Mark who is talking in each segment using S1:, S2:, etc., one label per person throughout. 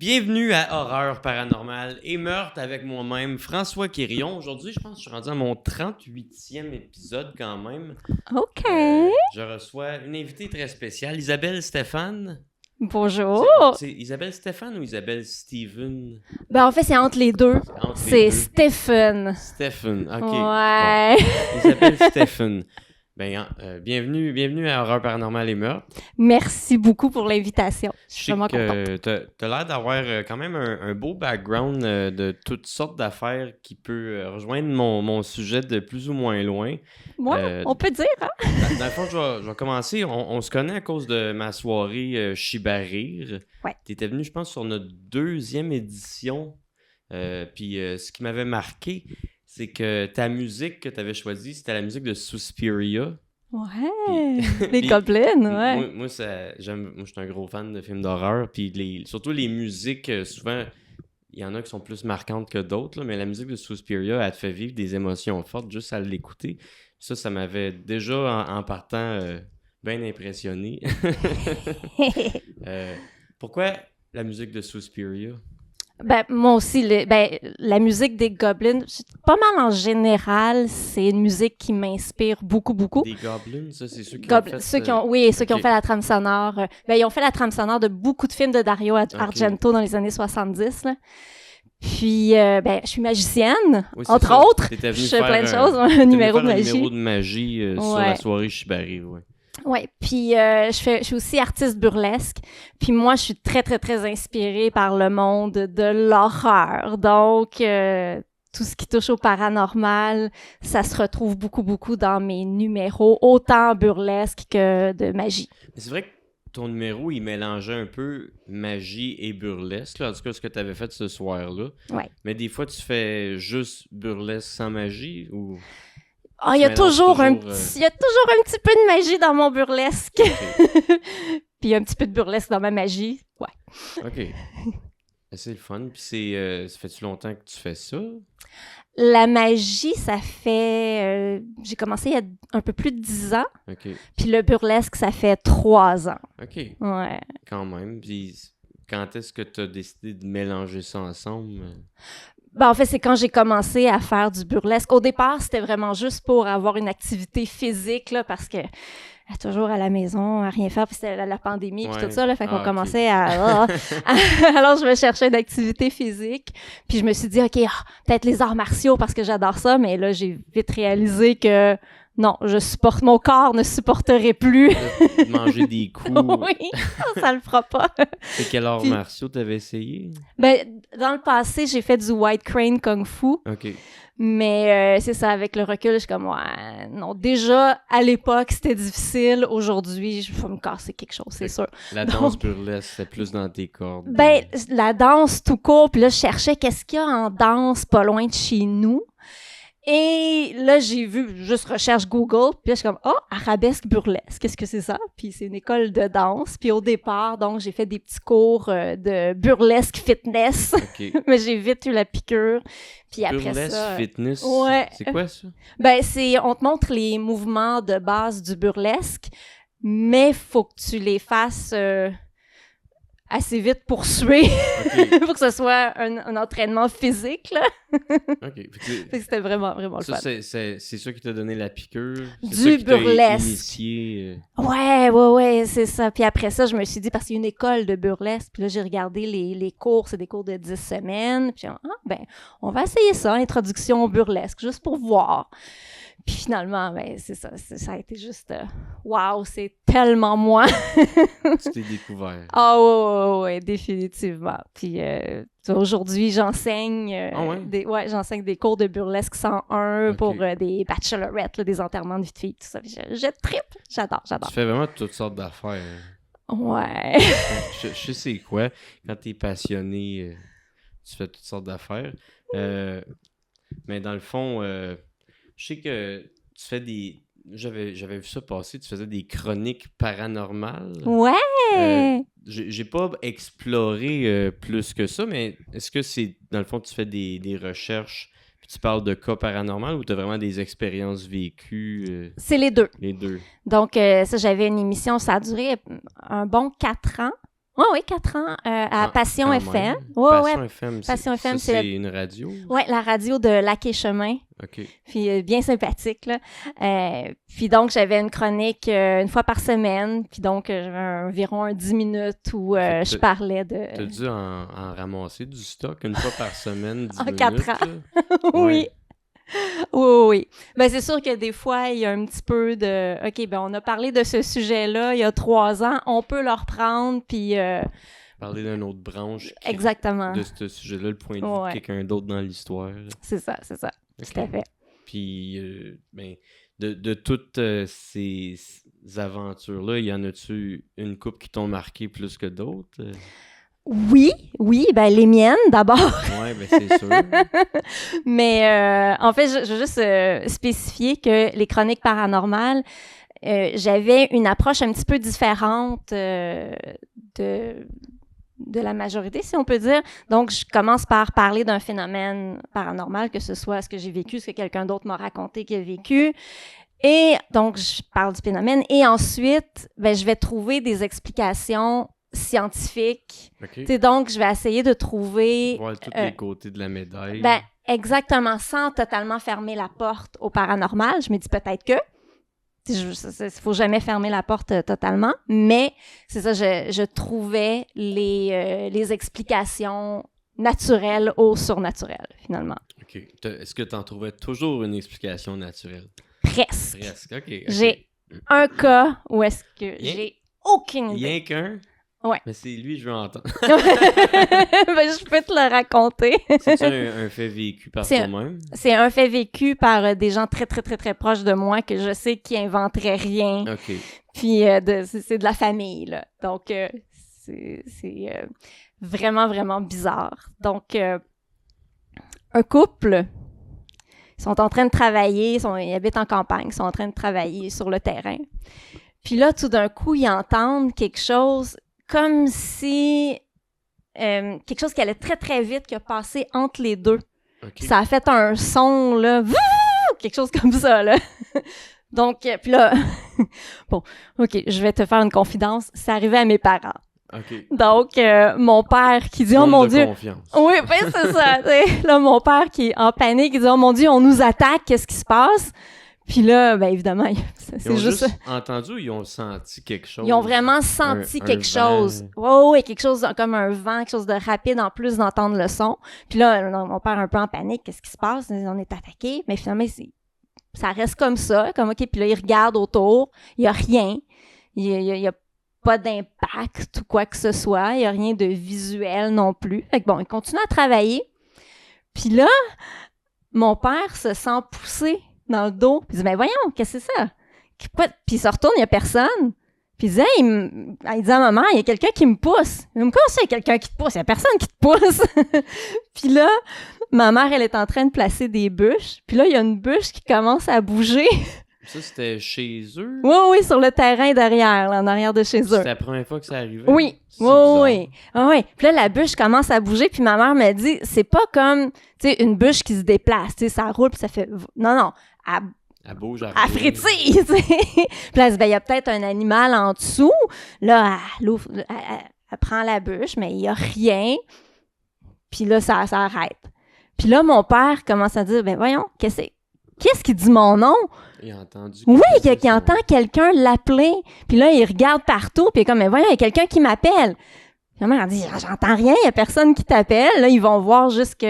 S1: Bienvenue à Horreur paranormale et meurtre avec moi-même, François Quirion. Aujourd'hui, je pense que je suis rendu à mon 38e épisode quand même.
S2: OK.
S1: Je reçois une invitée très spéciale, Isabelle Stéphane.
S2: Bonjour.
S1: C'est Isabelle Stéphane ou Isabelle Steven?
S2: Ben, en fait, c'est entre les deux. C'est Stephen.
S1: Stephen, OK.
S2: Ouais.
S1: Bon. Isabelle Stephen. Bienvenue à Horreur paranormale et meurtre.
S2: Merci beaucoup pour l'invitation. Je
S1: Je
S2: suis
S1: sais
S2: vraiment
S1: que
S2: contente.
S1: t'as l'air d'avoir quand même un beau background de toutes sortes d'affaires qui peut rejoindre mon sujet de plus ou moins loin.
S2: Ouais, on peut dire, hein?
S1: Dans le fond, je vais commencer. On se connaît à cause de ma soirée Chibarir.
S2: Ouais.
S1: T'étais venu, je pense, sur notre 2e édition. Puis ce qui m'avait marqué, c'est que ta musique que tu avais choisie, c'était la musique de Suspiria.
S2: Ouais, les
S1: Puis,
S2: gobelins, ouais.
S1: Moi, je suis un gros fan de films d'horreur. Puis surtout les musiques, souvent, il y en a qui sont plus marquantes que d'autres, là, mais la musique de Suspiria, elle te fait vivre des émotions fortes juste à l'écouter. Ça m'avait déjà, en partant, bien impressionné. Pourquoi la musique de Suspiria?
S2: Ben, moi aussi, la musique des Goblins, pas mal en général, c'est une musique qui m'inspire beaucoup, beaucoup.
S1: Des Goblins, ça, c'est ceux qui ont fait...
S2: Ceux qui ont fait la trame sonore. Ils ont fait la trame sonore de beaucoup de films de Dario Argento dans les années 70, là. Puis, je suis magicienne, entre autres. Je fais plein de choses, un numéro de magie.
S1: Un numéro de magie sur la soirée Shibari, ouais.
S2: Oui, puis je suis aussi artiste burlesque. Puis moi, je suis très, très, très inspirée par le monde de l'horreur. Donc, tout ce qui touche au paranormal, ça se retrouve beaucoup, beaucoup dans mes numéros, autant burlesque que de magie.
S1: Mais c'est vrai que ton numéro, il mélangeait un peu magie et burlesque, là, en tout cas, ce que tu avais fait ce soir-là.
S2: Ouais.
S1: Mais des fois, tu fais juste burlesque sans magie ou...
S2: Il y a toujours un petit peu de magie dans mon burlesque.
S1: Okay.
S2: Puis un petit peu de burlesque dans ma magie. Ouais.
S1: OK. C'est le fun. Puis ça fait-tu longtemps que tu fais ça?
S2: La magie, ça fait... j'ai commencé il y a un peu plus de 10 ans.
S1: OK.
S2: Puis le burlesque, ça fait 3 ans.
S1: OK.
S2: Ouais.
S1: Quand même. Puis quand est-ce que tu as décidé de mélanger ça ensemble?
S2: En fait, c'est quand j'ai commencé à faire du burlesque. Au départ, c'était vraiment juste pour avoir une activité physique, là, parce que toujours à la maison, à rien faire, puis c'était la pandémie, puis tout ça, là, fait qu'on commençait à... Alors, je me cherchais une activité physique, puis je me suis dit, OK, peut-être les arts martiaux, parce que j'adore ça, mais là, j'ai vite réalisé que non, mon corps ne supporterait plus.
S1: De manger des coups.
S2: Oui, ça le fera pas.
S1: C'est quel art martiaux t'avais essayé?
S2: Dans le passé, j'ai fait du White Crane Kung Fu.
S1: OK.
S2: Mais c'est ça, avec le recul, je suis comme, ouais, non. Déjà, à l'époque, c'était difficile. Aujourd'hui, je vais me casser quelque chose, c'est sûr.
S1: La danse burlesque, c'est plus dans tes cordes.
S2: La danse tout court. Puis là, je cherchais qu'est-ce qu'il y a en danse pas loin de chez nous. Et là, j'ai vu, juste recherche Google, puis là, je suis comme, arabesque burlesque, qu'est-ce que c'est ça? Puis c'est une école de danse. Puis au départ, donc, j'ai fait des petits cours de burlesque fitness.
S1: Okay.
S2: Mais j'ai vite eu la piqûre. Puis après
S1: burlesque
S2: ça...
S1: fitness?
S2: Ouais.
S1: C'est quoi ça?
S2: On te montre les mouvements de base du burlesque, mais faut que tu les fasses... assez vite pour suer, okay. Pour que ce soit un entraînement physique, là.
S1: OK.
S2: C'était vraiment, vraiment
S1: ça,
S2: le fun.
S1: C'est ça qui t'a donné la piqûre?
S2: Du burlesque.
S1: Initié,
S2: Ouais, c'est ça. Puis après ça, je me suis dit, parce qu'il y a une école de burlesque, puis là, j'ai regardé les cours, c'est des cours de 10 semaines, puis on va essayer ça, introduction au burlesque, juste pour voir. Puis finalement, c'est ça. Ça a été juste... Waouh, c'est tellement moi!
S1: Tu t'es découvert.
S2: Ouais, définitivement. Puis aujourd'hui, j'enseigne j'enseigne des cours de burlesque 101 pour des bachelorettes, là, des enterrements de vie de filles, tout ça. Je trippe. J'adore.
S1: Tu fais vraiment toutes sortes d'affaires.
S2: Ouais.
S1: je sais c'est quoi. Quand t'es passionné, tu fais toutes sortes d'affaires. Mais dans le fond... je sais que tu fais des... J'avais vu ça passer, tu faisais des chroniques paranormales.
S2: Ouais!
S1: J'ai pas exploré plus que ça, mais est-ce que c'est, dans le fond, tu fais des recherches puis tu parles de cas paranormaux ou tu as vraiment des expériences vécues?
S2: C'est les deux.
S1: Les deux.
S2: Donc, ça, j'avais une émission, ça a duré un bon 4 ans. Oui, 4 ans à Passion
S1: quand
S2: FM.
S1: même.
S2: Ouais,
S1: Passion
S2: ouais.
S1: FM,
S2: Passion FM,
S1: c'est
S2: c'est
S1: une radio?
S2: Oui, la radio de Lac et Chemin.
S1: OK.
S2: Puis bien sympathique, là. Puis donc, j'avais une chronique une fois par semaine. Puis donc, j'avais environ 10 minutes où je parlais de...
S1: T'as dû en ramasser du stock une fois par semaine, 10
S2: en
S1: minutes.
S2: 4 ans.
S1: Oui.
S2: Oui. Oui. Ben, c'est sûr que des fois, il y a un petit peu de... OK, ben on a parlé de ce sujet-là il y a 3 ans. On peut le reprendre, puis...
S1: Parler d'une autre branche
S2: Exactement.
S1: de ce sujet-là, le point de vue de quelqu'un d'autre dans l'histoire.
S2: C'est ça. Okay. Tout à fait.
S1: Puis, de toutes ces aventures-là, y en a-tu une couple qui t'ont marqué plus que d'autres?
S2: Oui, ben les miennes d'abord.
S1: Oui, ben c'est sûr.
S2: Mais en fait, je veux juste spécifier que les chroniques paranormales, j'avais une approche un petit peu différente de la majorité, si on peut dire. Donc, je commence par parler d'un phénomène paranormal, que ce soit ce que j'ai vécu, ce que quelqu'un d'autre m'a raconté qu'il a vécu. Et donc, je parle du phénomène. Et ensuite, ben, je vais trouver des explications scientifiques. Okay. Donc, je vais essayer de trouver...
S1: Voir tous les côtés de la médaille.
S2: Ben, exactement, sans totalement fermer la porte au paranormal. Je me dis peut-être que... Il ne faut jamais fermer la porte totalement, mais c'est ça, je trouvais les explications naturelles au surnaturel, finalement.
S1: OK. Est-ce que tu en trouvais toujours une explication naturelle?
S2: Presque.
S1: OK.
S2: J'ai un cas où est-ce que j'ai aucune idée.
S1: Rien qu'un?
S2: Ouais.
S1: Mais c'est lui, je veux entendre.
S2: Ben, je peux te le raconter.
S1: C'est un fait vécu par toi-même? C'est
S2: un fait vécu par des gens très, très, très, très proches de moi que je sais qui inventeraient rien.
S1: OK.
S2: Puis c'est de la famille, là. Donc, c'est vraiment, vraiment bizarre. Donc, un couple, ils sont en train de travailler, ils habitent en campagne, ils sont en train de travailler sur le terrain. Puis là, tout d'un coup, ils entendent quelque chose comme si quelque chose qui allait très, très vite, qui a passé entre les deux. Okay. Ça a fait un son, là, quelque chose comme ça, là. Donc, puis là, bon, OK, je vais te faire une confidence. C'est arrivé à mes parents.
S1: Okay.
S2: Donc, mon père qui dit « Oh mon Dieu! » Oui, ben c'est ça. Là, mon père qui est en panique, il dit « Oh mon Dieu, on nous attaque, qu'est-ce qui se passe? » Puis là, bien évidemment,
S1: c'est juste entendu ou ils ont senti quelque chose?
S2: Ils ont vraiment senti quelque chose. Oui, quelque chose comme un vent, quelque chose de rapide en plus d'entendre le son. Puis là, mon père un peu en panique, qu'est-ce qui se passe? On est attaqué. Mais finalement, ça reste comme ça, comme OK. Puis là, il regarde autour, il n'y a rien. Il y a pas d'impact ou quoi que ce soit. Il n'y a rien de visuel non plus. Fait que bon, il continue à travailler. Puis là, mon père se sent poussé dans le dos. Puis il dit, ben voyons, qu'est-ce que c'est ça? Puis il se retourne, il n'y a personne. Puis il dit, il dit à maman, il y a quelqu'un qui me pousse. Comment ça, il y a quelqu'un qui te pousse? Il n'y a personne qui te pousse. Puis là, ma mère, elle est en train de placer des bûches. Puis là, il y a une bûche qui commence à bouger.
S1: Ça, c'était chez eux?
S2: Oui, sur le terrain derrière, là, en arrière de chez eux.
S1: C'était la première fois que ça arrivait?
S2: Oui. Oui. Puis là, la bûche commence à bouger, puis ma mère me dit, c'est pas comme, tu sais, une bûche qui se déplace, tu sais, ça roule, puis ça fait... Non,
S1: elle bouge,
S2: elle frétille, tu sais. Puis là, elle dit, ben, il y a peut-être un animal en dessous. Là, elle prend la bûche, mais il y a rien. Puis là, ça arrête. Puis là, mon père commence à dire, ben voyons, qu'est-ce qui dit mon nom?
S1: Il a entendu.
S2: Oui, il entend quelqu'un l'appeler. Puis là, il regarde partout. Puis il est comme, mais voyons, il y a quelqu'un qui m'appelle. Puis ma mère dit, j'entends rien, il n'y a personne qui t'appelle. Là, ils vont voir jusque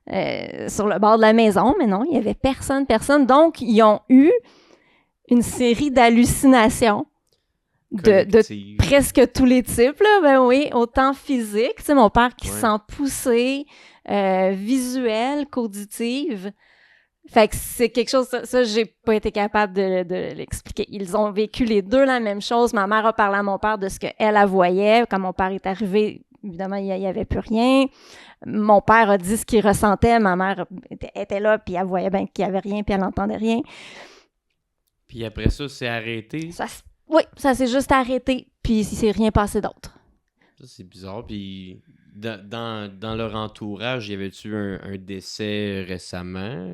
S2: sur le bord de la maison. Mais non, il n'y avait personne. Donc, ils ont eu une série d'hallucinations de presque tous les types. Là. Ben oui, autant physique. Tu sais, mon père qui se sent poussé, visuel, qu'auditive. Fait que c'est quelque chose, ça j'ai pas été capable de l'expliquer. Ils ont vécu les deux la même chose. Ma mère a parlé à mon père de ce qu'elle voyait. Quand mon père est arrivé, évidemment, il n'y avait plus rien. Mon père a dit ce qu'il ressentait. Ma mère était là, puis elle voyait bien qu'il n'y avait rien, puis elle n'entendait rien.
S1: Puis après ça, c'est arrêté?
S2: Oui, ça s'est juste arrêté, puis il s'est rien passé d'autre.
S1: Ça, c'est bizarre. Puis dans leur entourage, y avait-tu un décès récemment?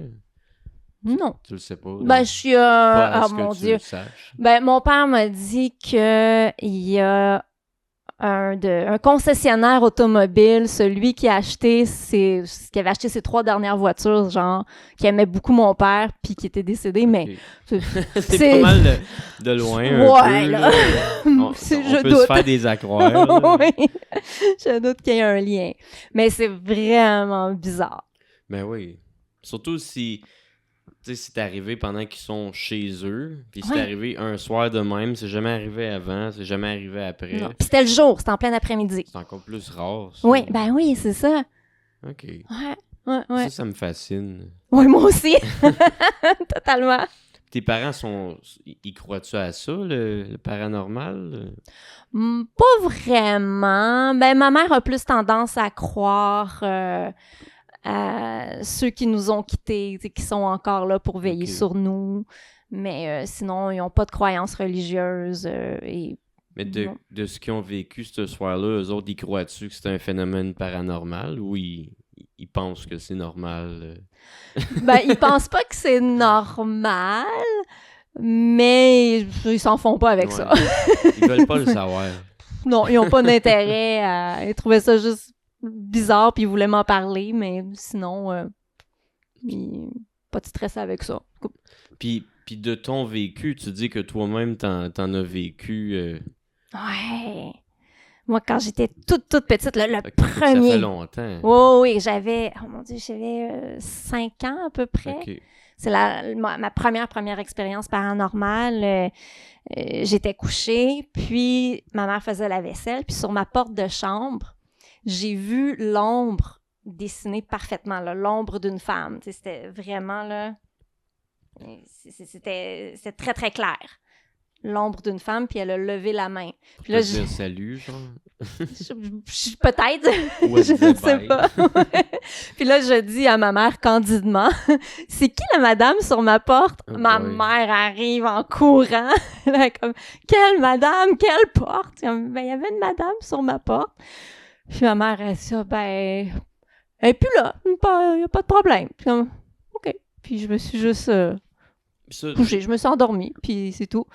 S2: Non.
S1: Tu le sais pas?
S2: Ben, je suis...
S1: Pas
S2: oh mon
S1: tu
S2: Dieu.
S1: Le saches.
S2: Ben, mon père m'a dit qu'il y a un concessionnaire automobile, celui qui avait acheté ses 3 dernières voitures, genre, qui aimait beaucoup mon père, puis qui était décédé, mais...
S1: C'est pas mal de loin, un peu, là. On peut se faire des accroires.
S2: Oui, je doute qu'il y ait un lien. Mais c'est vraiment bizarre.
S1: Ben oui. Surtout si... Tu sais, c'est arrivé pendant qu'ils sont chez eux, puis c'est arrivé un soir de même, c'est jamais arrivé avant, c'est jamais arrivé après.
S2: Non. Puis c'était le jour, c'était en plein après-midi.
S1: C'est encore plus rare, ça.
S2: Oui, ben oui, c'est ça.
S1: OK.
S2: Ouais.
S1: Ça me fascine.
S2: Oui, moi aussi. Totalement.
S1: Tes parents ils croient-tu à ça, le paranormal?
S2: Pas vraiment. Ben, ma mère a plus tendance à croire... à ceux qui nous ont quittés, qui sont encore là pour veiller sur nous. Mais sinon, ils n'ont pas de croyances religieuses.
S1: Mais de ce qu'ils ont vécu ce soir-là, eux autres, ils croient-tu que c'est un phénomène paranormal ou ils pensent que c'est normal?
S2: Ben, ils pensent pas que c'est normal, mais ils s'en font pas avec ça.
S1: Ils veulent pas le savoir.
S2: Non, ils n'ont pas d'intérêt à... Ils trouvaient ça juste bizarre, puis ils voulaient m'en parler, mais sinon, pas de stress avec ça.
S1: Puis de ton vécu, tu dis que toi-même, t'en as vécu...
S2: Ouais. Moi, quand j'étais toute petite, le
S1: Ça
S2: premier...
S1: fait longtemps.
S2: Oh, oui, j'avais 5 ans à peu près.
S1: Okay.
S2: C'est ma première expérience paranormale. J'étais couchée, puis ma mère faisait la vaisselle, puis sur ma porte de chambre, j'ai vu l'ombre dessinée parfaitement, là, l'ombre d'une femme. Tu sais, c'était vraiment, là... C'était très, très clair. L'ombre d'une femme, puis elle a levé la main. Puis là,
S1: dire salut, genre?
S2: Peut-être. Je ne sais pas. Puis là, je dis à ma mère candidement, « C'est qui la madame sur ma porte? » Ma mère arrive en courant. Elle est comme, « Quelle madame? Quelle porte? » Ben, il y avait une madame sur ma porte. Puis ma mère, elle dit, ben, elle n'est plus là, il n'y a pas de problème. Puis comme, OK. Puis je me suis juste couchée, je me suis endormie, puis c'est tout.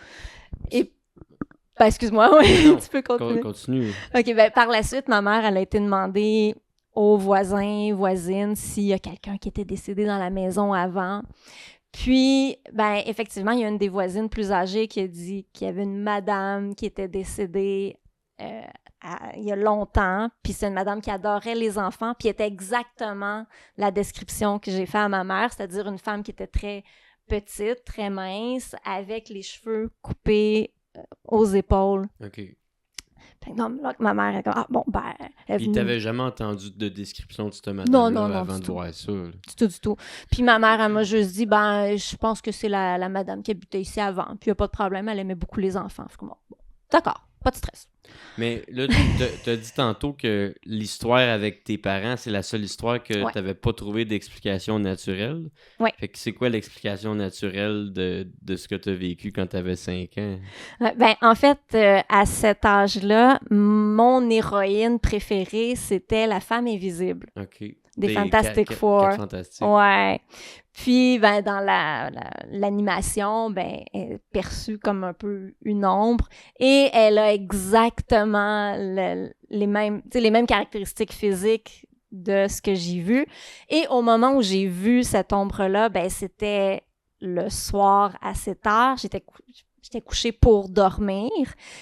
S2: Et, ben, excuse-moi, tu peux continuer.
S1: Continue.
S2: OK, ben, par la suite, ma mère, elle a été demander aux voisins, voisines, s'il y a quelqu'un qui était décédé dans la maison avant. Puis, ben, effectivement, il y a une des voisines plus âgées qui a dit qu'il y avait une madame qui était décédée il y a longtemps, puis c'est une madame qui adorait les enfants, puis était exactement la description que j'ai faite à ma mère, c'est-à-dire une femme qui était très petite, très mince, avec les cheveux coupés aux épaules.
S1: OK.
S2: Donc, là, ma mère, elle est comme, ah bon, ben...
S1: Puis t'avais jamais entendu de description de cette madame-là avant de voir ça?
S2: Du tout. Puis ma mère, elle m'a juste dit, ben, je pense que c'est la madame qui habitait ici avant, puis il n'y a pas de problème, elle aimait beaucoup les enfants. Je suis comme, bon, d'accord, pas de stress.
S1: Mais là, tu as dit tantôt que l'histoire avec tes parents, c'est la seule histoire que tu n'avais pas trouvé d'explication naturelle.
S2: Oui.
S1: Fait que c'est quoi l'explication naturelle de ce que tu as vécu quand tu avais 5 ans?
S2: Ben, en fait, à cet âge-là, mon héroïne préférée, c'était la femme invisible.
S1: OK.
S2: Des Fantastic Four.
S1: Fantastiques.
S2: Ouais. Puis, ben, dans l'animation, ben, elle est perçue comme un peu une ombre et elle a exactement les mêmes caractéristiques physiques de ce que j'ai vu. Et au moment où j'ai vu cette ombre-là, ben, c'était le soir assez tard. J'étais couchée pour dormir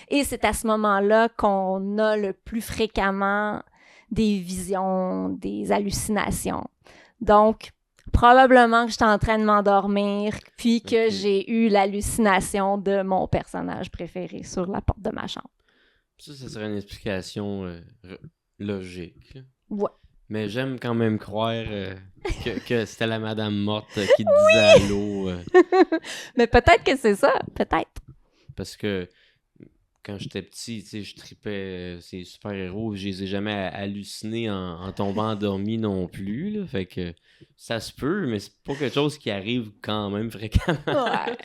S2: et c'est à ce moment-là qu'on a le plus fréquemment des visions, des hallucinations. Donc, probablement que j'étais en train de m'endormir, puis que j'ai eu l'hallucination de mon personnage préféré sur la porte de ma chambre.
S1: Ça serait une explication logique.
S2: Ouais.
S1: Mais j'aime quand même croire que c'était la madame morte qui disait allô.
S2: Mais peut-être que c'est ça, peut-être.
S1: Parce que quand j'étais petit, tu sais, je tripais ces super-héros. Je les ai jamais hallucinés en tombant endormi non plus. Là. Fait que ça se peut, mais c'est pas quelque chose qui arrive quand même fréquemment.
S2: Ouais.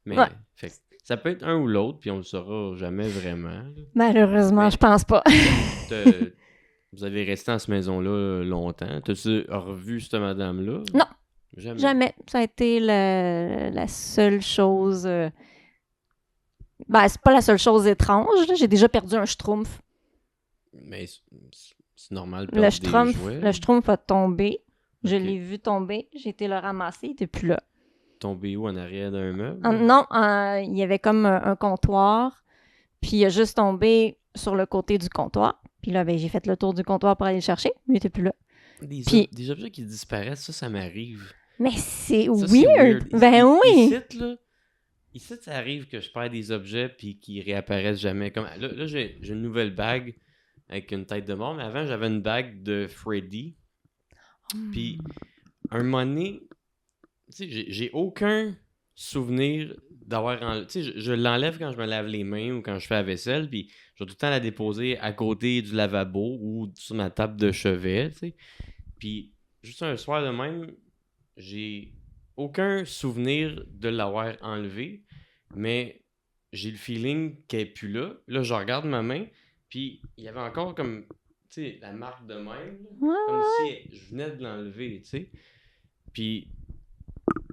S1: Mais fait, ça peut être un ou l'autre, puis on le saura jamais vraiment. Là.
S2: Malheureusement, je pense pas.
S1: Vous avez resté dans cette maison-là longtemps. T'as-tu revu cette madame-là?
S2: Non.
S1: Jamais.
S2: Ça a été la seule chose... Ben, c'est pas la seule chose étrange. Là. J'ai déjà perdu un schtroumpf.
S1: Mais c'est normal de perdre des jouets.
S2: Le Schtroumpf a tombé. Je
S1: Ok.
S2: l'ai vu tomber. J'ai été le ramasser. Il était plus là.
S1: Tombé où, en arrière d'un meuble?
S2: Non, il y avait comme un comptoir. Puis il a juste tombé sur le côté du comptoir. Puis là, ben, j'ai fait le tour du comptoir pour aller le chercher. Mais il était plus là.
S1: Des objets qui disparaissent, ça m'arrive.
S2: Mais c'est
S1: Ça,
S2: weird. Ben oui.
S1: Ici, ça arrive que je perds des objets puis qu'ils réapparaissent jamais. Comme là j'ai une nouvelle bague avec une tête de mort, mais avant, j'avais une bague de Freddy. Puis, un moment donné, tu sais, j'ai aucun souvenir d'avoir enlevé. Tu sais, je l'enlève quand je me lave les mains ou quand je fais la vaisselle, puis je vais tout le temps la déposer à côté du lavabo ou sur ma table de chevet, tu sais. Puis, juste un soir de même, j'ai aucun souvenir de l'avoir enlevé, mais j'ai le feeling qu'elle n'est plus là. Là, je regarde ma main, puis il y avait encore comme, tu sais, la marque de même, là, comme si je venais de l'enlever, tu sais. Puis,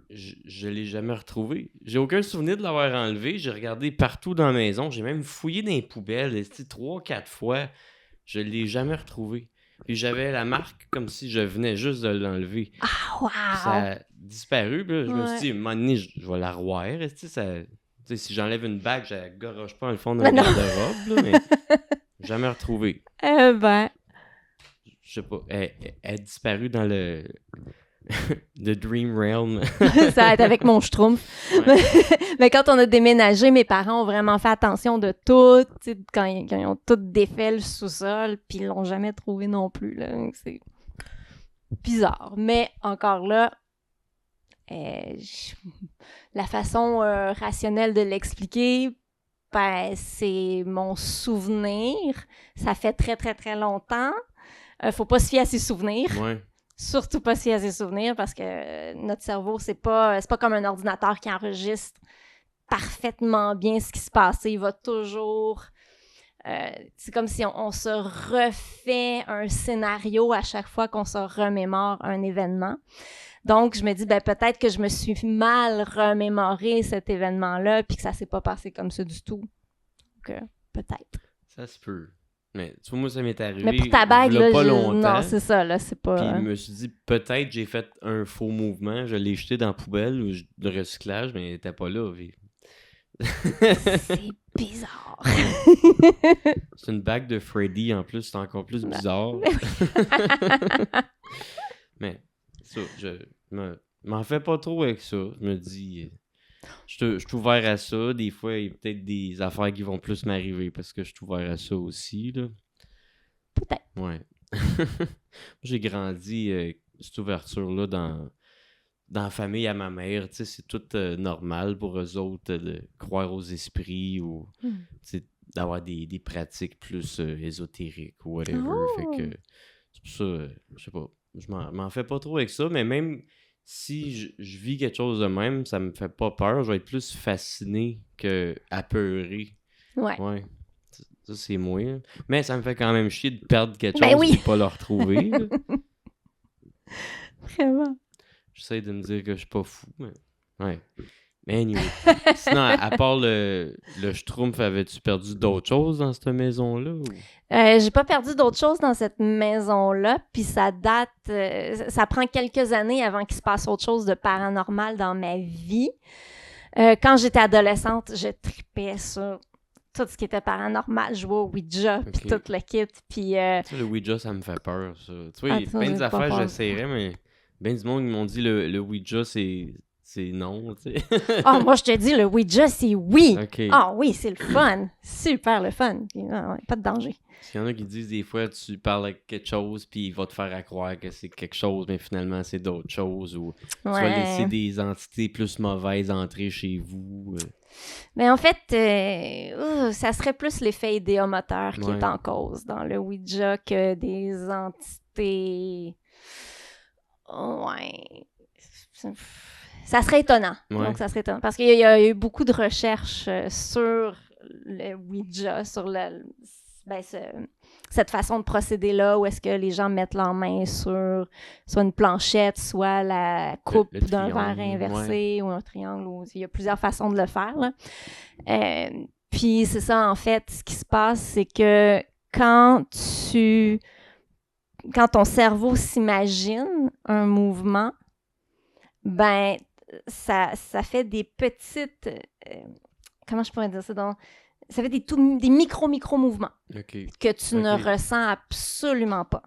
S1: je l'ai jamais retrouvé. J'ai aucun souvenir de l'avoir enlevé. J'ai regardé partout dans la maison. J'ai même fouillé dans les poubelles, 3-4 fois. Je l'ai jamais retrouvé. Puis j'avais la marque comme si je venais juste de l'enlever.
S2: Ah, wow!
S1: Puis ça a disparu. Puis là, je me suis dit, à un moment donné, je vais la revoir. Si j'enlève une bague, je la goroche pas dans le fond de la garde-robe. Là, mais jamais retrouvé.
S2: Ben...
S1: Je sais pas. Elle a disparu dans le... The Dream Realm.
S2: Ça va être avec mon Schtroumpf.
S1: Ouais.
S2: Mais quand on a déménagé, mes parents ont vraiment fait attention de tout. Quand ils ont tout défait le sous-sol, puis ils l'ont jamais trouvé non plus. Là. C'est bizarre. Mais encore là, la façon rationnelle de l'expliquer, ben, c'est mon souvenir. Ça fait très, très, très longtemps. Faut pas se fier à ses souvenirs.
S1: Ouais.
S2: Surtout pas se fier à ses souvenirs parce que notre cerveau, c'est pas comme un ordinateur qui enregistre parfaitement bien ce qui se passe. Il va toujours... c'est comme si on se refait un scénario à chaque fois qu'on se remémore un événement. Donc, je me dis, ben peut-être que je me suis mal remémoré cet événement-là puis que ça s'est pas passé comme ça du tout. Donc, peut-être.
S1: Ça se peut. Mais tu vois, moi, ça m'est arrivé.
S2: Mais pour ta bague, là,
S1: pas longtemps.
S2: non, c'est ça, là, c'est pas...
S1: Puis je me suis dit, peut-être j'ai fait un faux mouvement. Je l'ai jeté dans la poubelle ou de recyclage, mais elle était pas là.
S2: C'est bizarre.
S1: C'est une bague de Freddy, en plus. C'est encore plus bizarre. Mais ça, je m'en fais pas trop avec ça. Je me dis... Je suis ouvert à ça. Des fois, il y a peut-être des affaires qui vont plus m'arriver parce que je suis ouvert à ça aussi. Là.
S2: Peut-être.
S1: Ouais. J'ai grandi cette ouverture-là dans la famille à ma mère. C'est tout normal pour eux autres de croire aux esprits ou d'avoir des pratiques plus ésotériques ou whatever.
S2: Oh.
S1: Fait que c'est pour ça, je sais pas. Je m'en fais pas trop avec ça, mais même si je vis quelque chose de même, ça me fait pas peur. Je vais être plus fasciné qu'apeuré. Ouais. Ça, c'est moi. Là. Mais ça me fait quand même chier de perdre quelque chose et de pas le retrouver.
S2: Vraiment.
S1: J'essaie de me dire que je suis pas fou, mais... Ouais. Mais anyway. Sinon, à part le Schtroumpf, avais-tu perdu d'autres choses dans cette maison-là? Ou...
S2: j'ai pas perdu d'autres choses dans cette maison-là, puis ça date... ça prend quelques années avant qu'il se passe autre chose de paranormal dans ma vie. Quand j'étais adolescente, je tripais sur tout ce qui était paranormal, jouer au Ouija, puis tout le kit, puis...
S1: Le Ouija, ça me fait peur, ça. Tu vois, il y a plein des affaires, j'essaierais, mais bien du monde, ils m'ont dit le Ouija, c'est non, tu sais.
S2: Ah, moi, je te dis, le Ouija, c'est oui.
S1: Okay.
S2: Ah oui, c'est le fun. Super le fun. Puis, pas de danger.
S1: Il y en a qui disent des fois, tu parles avec quelque chose, puis il va te faire croire que c'est quelque chose, mais finalement, c'est d'autres choses. Ou tu vas laisser des entités plus mauvaises entrer chez vous.
S2: Mais en fait, ça serait plus l'effet idéomoteur qui est en cause dans le Ouija que des entités... Ouais... Ça serait étonnant.
S1: Ouais.
S2: Donc, ça serait étonnant. Parce qu'il y a eu beaucoup de recherches sur le Ouija, sur cette façon de procéder-là, où est-ce que les gens mettent leurs mains sur soit une planchette, soit la coupe d'un verre inversé ou un triangle. Il y a plusieurs façons de le faire. Là. Puis, c'est ça, en fait, ce qui se passe, c'est que quand ton cerveau s'imagine un mouvement, ben, ça fait des petites... comment je pourrais dire ça? Donc, ça fait des micro-mouvements que tu ne ressens absolument pas.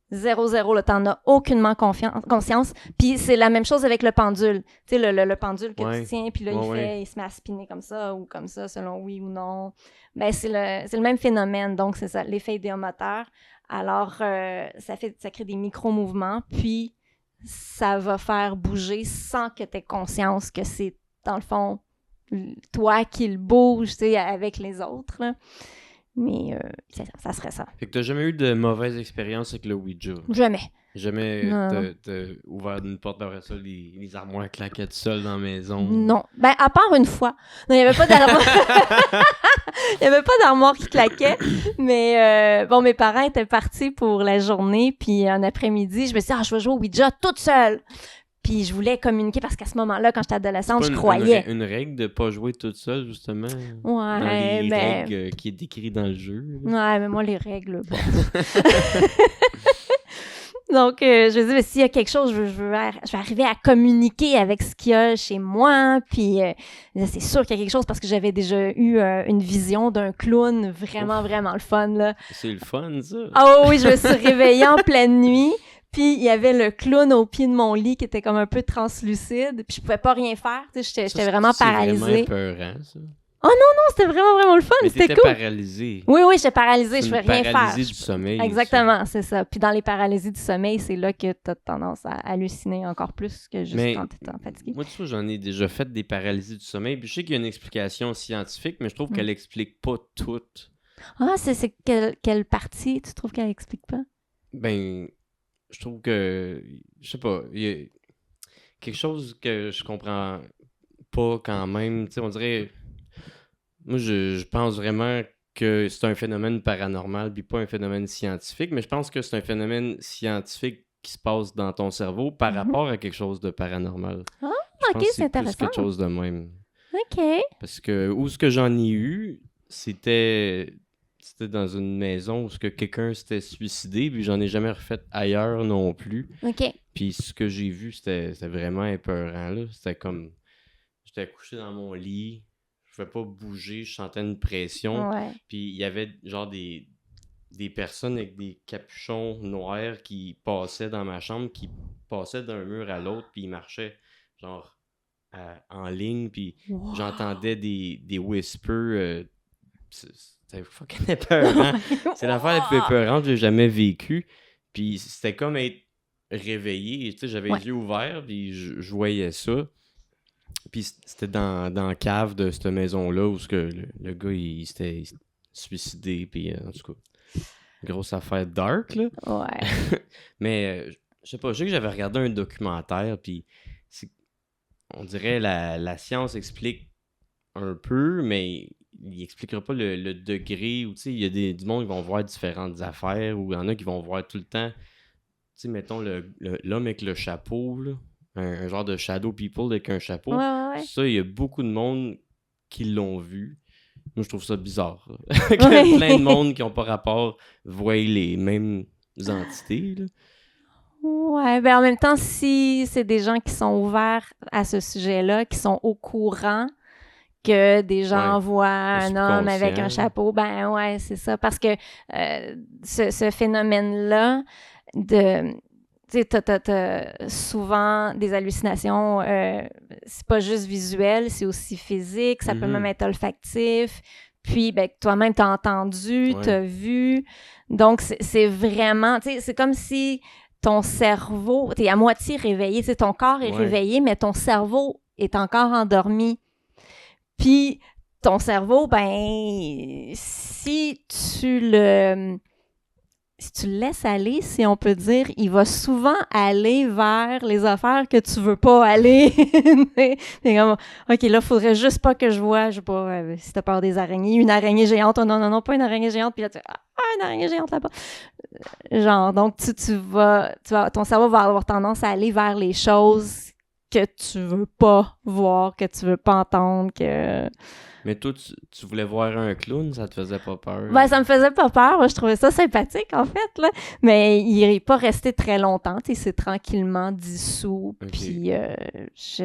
S2: 0, là, t'en as aucunement conscience. Puis c'est la même chose avec le pendule. Tu sais, le pendule que tu tiens, puis là, il se met à spinner comme ça ou comme ça, selon oui ou non. Ben, c'est le même phénomène. Donc, c'est ça, l'effet idéomoteur. Alors, ça crée des micro-mouvements, puis ça va faire bouger sans que tu aies conscience que c'est, dans le fond, toi qui le bouge, tu sais, avec les autres, là. Mais ça serait ça.
S1: Fait que t'as jamais eu de mauvaise expérience avec le Ouija?
S2: Jamais.
S1: Jamais t'as ouvert une porte après ça, les armoires claquaient tout seules dans la maison?
S2: Non. Ben, à part une fois. Non, il n'y avait pas d'armoire. Il n'y avait pas d'armoire qui claquait. Mais bon, mes parents étaient partis pour la journée. Puis un après-midi, je me suis dit, je vais jouer au Ouija toute seule. Puis je voulais communiquer parce qu'à ce moment-là, quand j'étais adolescente, je croyais.
S1: Une règle de ne pas jouer toute seule, justement?
S2: Ouais,
S1: dans les règles qui est décrites dans le jeu.
S2: Ouais, mais moi, les règles, bon. Donc, je me dis, s'il y a quelque chose, je vais arriver à communiquer avec ce qu'il y a chez moi. Puis, c'est sûr qu'il y a quelque chose parce que j'avais déjà eu une vision d'un clown vraiment, vraiment le fun, là.
S1: C'est le fun, ça?
S2: Ah oui, je me suis réveillée en pleine nuit. Puis, il y avait le clown au pied de mon lit qui était comme un peu translucide. Puis, je pouvais pas rien faire. Tu sais, j'étais vraiment paralysée.
S1: C'est vraiment épeurant, ça.
S2: Oh non, c'était vraiment, vraiment le fun.
S1: Mais
S2: c'était
S1: cool. Paralysée.
S2: Oui, j'étais paralysée. Je pouvais rien faire.
S1: Paralysée du sommeil.
S2: Exactement, c'est ça. Puis, dans les paralysies du sommeil, c'est là que tu as tendance à halluciner encore plus que juste quand tu es fatigué.
S1: Moi, tu vois, j'en ai déjà fait des paralysies du sommeil. Puis, je sais qu'il y a une explication scientifique, mais je trouve qu'elle explique pas tout.
S2: Ah, c'est quelle partie tu trouves qu'elle explique pas?
S1: Ben... Je trouve que, je sais pas, il y a quelque chose que je comprends pas quand même. Tu sais, on dirait, moi, je pense vraiment que c'est un phénomène paranormal puis pas un phénomène scientifique, mais je pense que c'est un phénomène scientifique qui se passe dans ton cerveau par rapport à quelque chose de paranormal.
S2: Ah,
S1: ok,
S2: c'est intéressant.
S1: Plus quelque chose de même.
S2: Ok.
S1: Parce que où ce que j'en ai eu, c'était dans une maison où quelqu'un s'était suicidé, puis j'en ai jamais refait ailleurs non plus.
S2: OK.
S1: Puis ce que j'ai vu, c'était vraiment épeurant, là. C'était comme... J'étais couché dans mon lit, je pouvais pas bouger, je sentais une pression.
S2: Ouais.
S1: Puis il y avait genre des personnes avec des capuchons noirs qui passaient dans ma chambre, qui passaient d'un mur à l'autre, puis ils marchaient genre en ligne, puis j'entendais des whispers... C'était fucking épeurant. C'est l'affaire la plus épeurante que j'ai jamais vécue. Puis c'était comme être réveillé. Tu sais, j'avais les yeux ouverts, puis je voyais ça. Puis c'était dans la cave de cette maison-là où le gars, il s'était suicidé. Puis en tout cas, grosse affaire dark, là.
S2: Ouais.
S1: Mais je sais pas, je sais que j'avais regardé un documentaire, puis on dirait la science explique un peu, mais il expliquera pas le degré où, tu sais, il y a du monde qui vont voir différentes affaires, ou il y en a qui vont voir tout le temps, tu sais, mettons l'homme avec le chapeau, là, un genre de shadow people avec un chapeau.
S2: Ouais.
S1: Ça, il y a beaucoup de monde qui l'ont vu. Moi, je trouve ça bizarre. Que plein de monde qui n'ont pas rapport voient les mêmes entités, là.
S2: Ouais, ben en même temps, si c'est des gens qui sont ouverts à ce sujet-là, qui sont au courant que des gens voient un homme avec un chapeau, ben ouais, c'est ça. Parce que ce phénomène-là, tu sais, t'as souvent des hallucinations, c'est pas juste visuel, c'est aussi physique, ça peut même être olfactif. Puis, ben, toi-même, t'as entendu, t'as vu. Donc, c'est vraiment, tu sais, c'est comme si ton cerveau, t'es à moitié réveillé, tu sais, ton corps est réveillé, mais ton cerveau est encore endormi. Puis, ton cerveau, ben, si tu le laisses aller, si on peut dire, il va souvent aller vers les affaires que tu veux pas aller. T'es comme, OK, là, faudrait juste pas que je vois, je sais pas, si t'as peur des araignées, une araignée géante, oh non, pas une araignée géante, puis là, tu une araignée géante là-bas. Genre, donc, ton cerveau va avoir tendance à aller vers les choses que tu veux pas voir, que tu veux pas entendre, que...
S1: Mais toi, tu voulais voir un clown, ça te faisait pas peur?
S2: Ben, ça me faisait pas peur. Moi, je trouvais ça sympathique, en fait, là. Mais il n'est pas resté très longtemps. Il s'est tranquillement dissous.
S1: Ok.
S2: Puis, je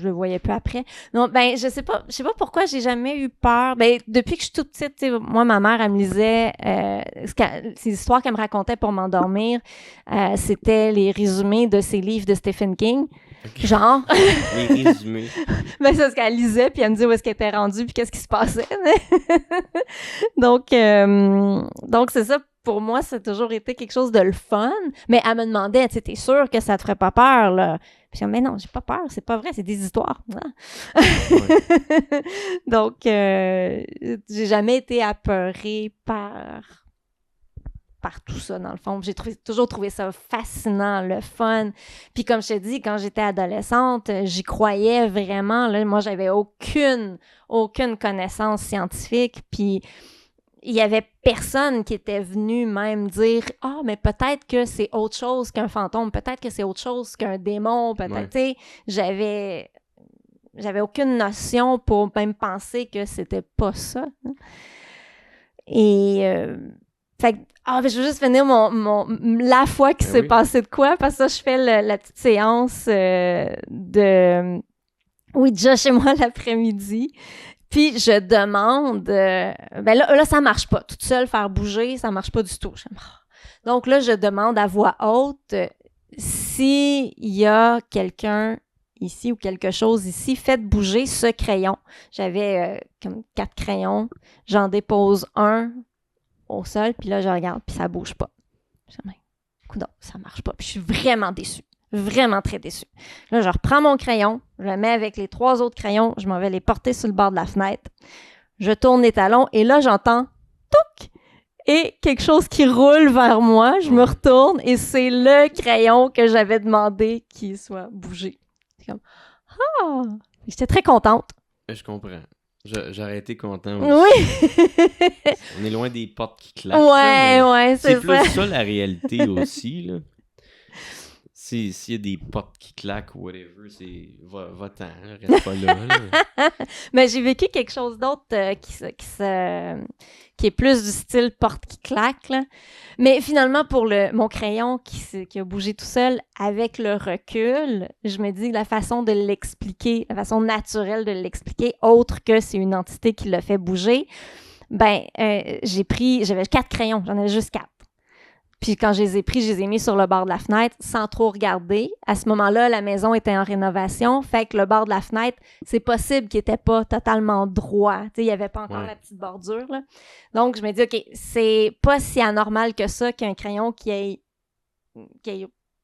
S2: le voyais peu après. Non, ben, je sais pas pourquoi j'ai jamais eu peur. Ben, depuis que je suis toute petite, tu sais, moi, ma mère, elle me lisait ces histoires qu'elle me racontait pour m'endormir. C'était les résumés de ses livres de Stephen King.
S1: Ok.
S2: Genre.
S1: Les résumés.
S2: Ben, c'est ce qu'elle lisait, puis elle me disait où est-ce qu'elle était rendue, puis qu'est-ce qui se passait. donc, c'est ça. Pour moi, ça a toujours été quelque chose de le fun. Mais elle me demandait, tu sais, t'es sûre que ça te ferait pas peur, là? Puis je disais, mais non, j'ai pas peur, c'est pas vrai, c'est des histoires. Ouais. Donc, j'ai jamais été apeurée par tout ça, dans le fond. J'ai toujours trouvé ça fascinant, le fun. Puis comme je te dis, quand j'étais adolescente, j'y croyais vraiment. Là, moi, j'avais aucune connaissance scientifique. Puis il y avait personne qui était venu même dire « Ah, mais peut-être que c'est autre chose qu'un fantôme. Peut-être que c'est autre chose qu'un démon. » Peut-être, tu sais, j'avais aucune notion pour même penser que c'était pas ça. Et... fait que, je veux juste finir la fois qu'il s'est passé de quoi, parce que ça, je fais la petite séance de Ouija chez moi l'après-midi. Puis je demande, ben là, ça marche pas. Toute seule, faire bouger, ça marche pas du tout. Donc là, je demande à voix haute s'il y a quelqu'un ici ou quelque chose ici, faites bouger ce crayon. J'avais comme 4 crayons. J'en dépose un au sol, puis là, je regarde, puis ça bouge pas. Je dis, coudonc, ça marche pas. Puis je suis vraiment déçue. Vraiment très déçue. Là, je reprends mon crayon, je le mets avec les 3 autres crayons, je m'en vais les porter sur le bord de la fenêtre. Je tourne les talons, et là, j'entends touc! Et quelque chose qui roule vers moi. Je me retourne, et c'est le crayon que j'avais demandé qu'il soit bougé. C'est comme, ah! J'étais très contente.
S1: Je comprends. J'aurais été content aussi.
S2: Oui!
S1: On est loin des portes qui claquent.
S2: Ouais, c'est ça.
S1: C'est plus ça la réalité aussi, là. S'il y a des portes qui claquent ou whatever, c'est va-t'en, reste pas là.
S2: Mais j'ai vécu quelque chose d'autre qui est plus du style porte qui claque, là. Mais finalement, pour mon crayon qui a bougé tout seul, avec le recul, je me dis que la façon de l'expliquer, la façon naturelle de l'expliquer, autre que c'est une entité qui l'a fait bouger, j'avais 4 crayons, j'en avais juste 4. Puis quand je les ai pris, je les ai mis sur le bord de la fenêtre sans trop regarder. À ce moment-là, la maison était en rénovation. Fait que le bord de la fenêtre, c'est possible qu'il n'était pas totalement droit. Tu sais, il n'y avait pas encore la petite bordure, là. Donc, je me dis, OK, c'est pas si anormal que ça qu'un crayon qui ait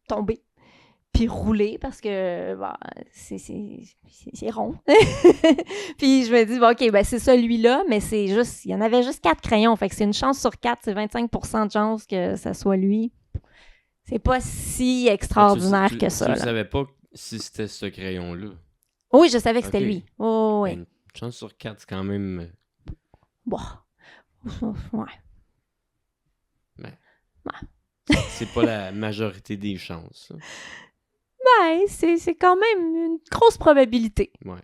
S2: tombé puis roulé parce que c'est rond. Puis je me dis, bon, OK, ben c'est celui-là, mais c'est juste, il y en avait juste 4 crayons. Fait que c'est une chance sur 4, c'est 25% de chance que ça soit lui. C'est pas si extraordinaire que ça.
S1: Tu ne savais pas si c'était ce crayon-là?
S2: Oui, je savais que c'était lui. Oh, oui.
S1: Ben, une chance sur 4, c'est quand même...
S2: Bon. Ouais.
S1: Ben, ouais. C'est pas la majorité des chances. Là.
S2: Ben, c'est quand même une grosse probabilité. Ouais.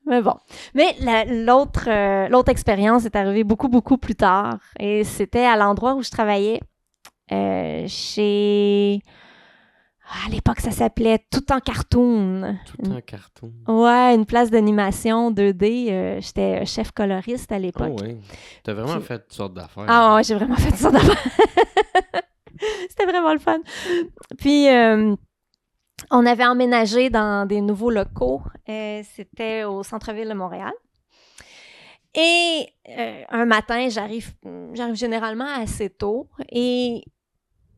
S2: Mais bon. Mais l'autre expérience est arrivée beaucoup, beaucoup plus tard. Et c'était à l'endroit où je travaillais chez... À l'époque, ça s'appelait Tout en cartoon.
S1: Tout en cartoon.
S2: Ouais, une place d'animation 2D. J'étais chef coloriste à l'époque.
S1: Oh oui. T'as vraiment fait toutes sortes d'affaires.
S2: Ah ouais, j'ai vraiment fait toutes sortes d'affaires. C'était vraiment le fun. Puis, on avait emménagé dans des nouveaux locaux. C'était au centre-ville de Montréal. Et un matin, j'arrive généralement assez tôt. Et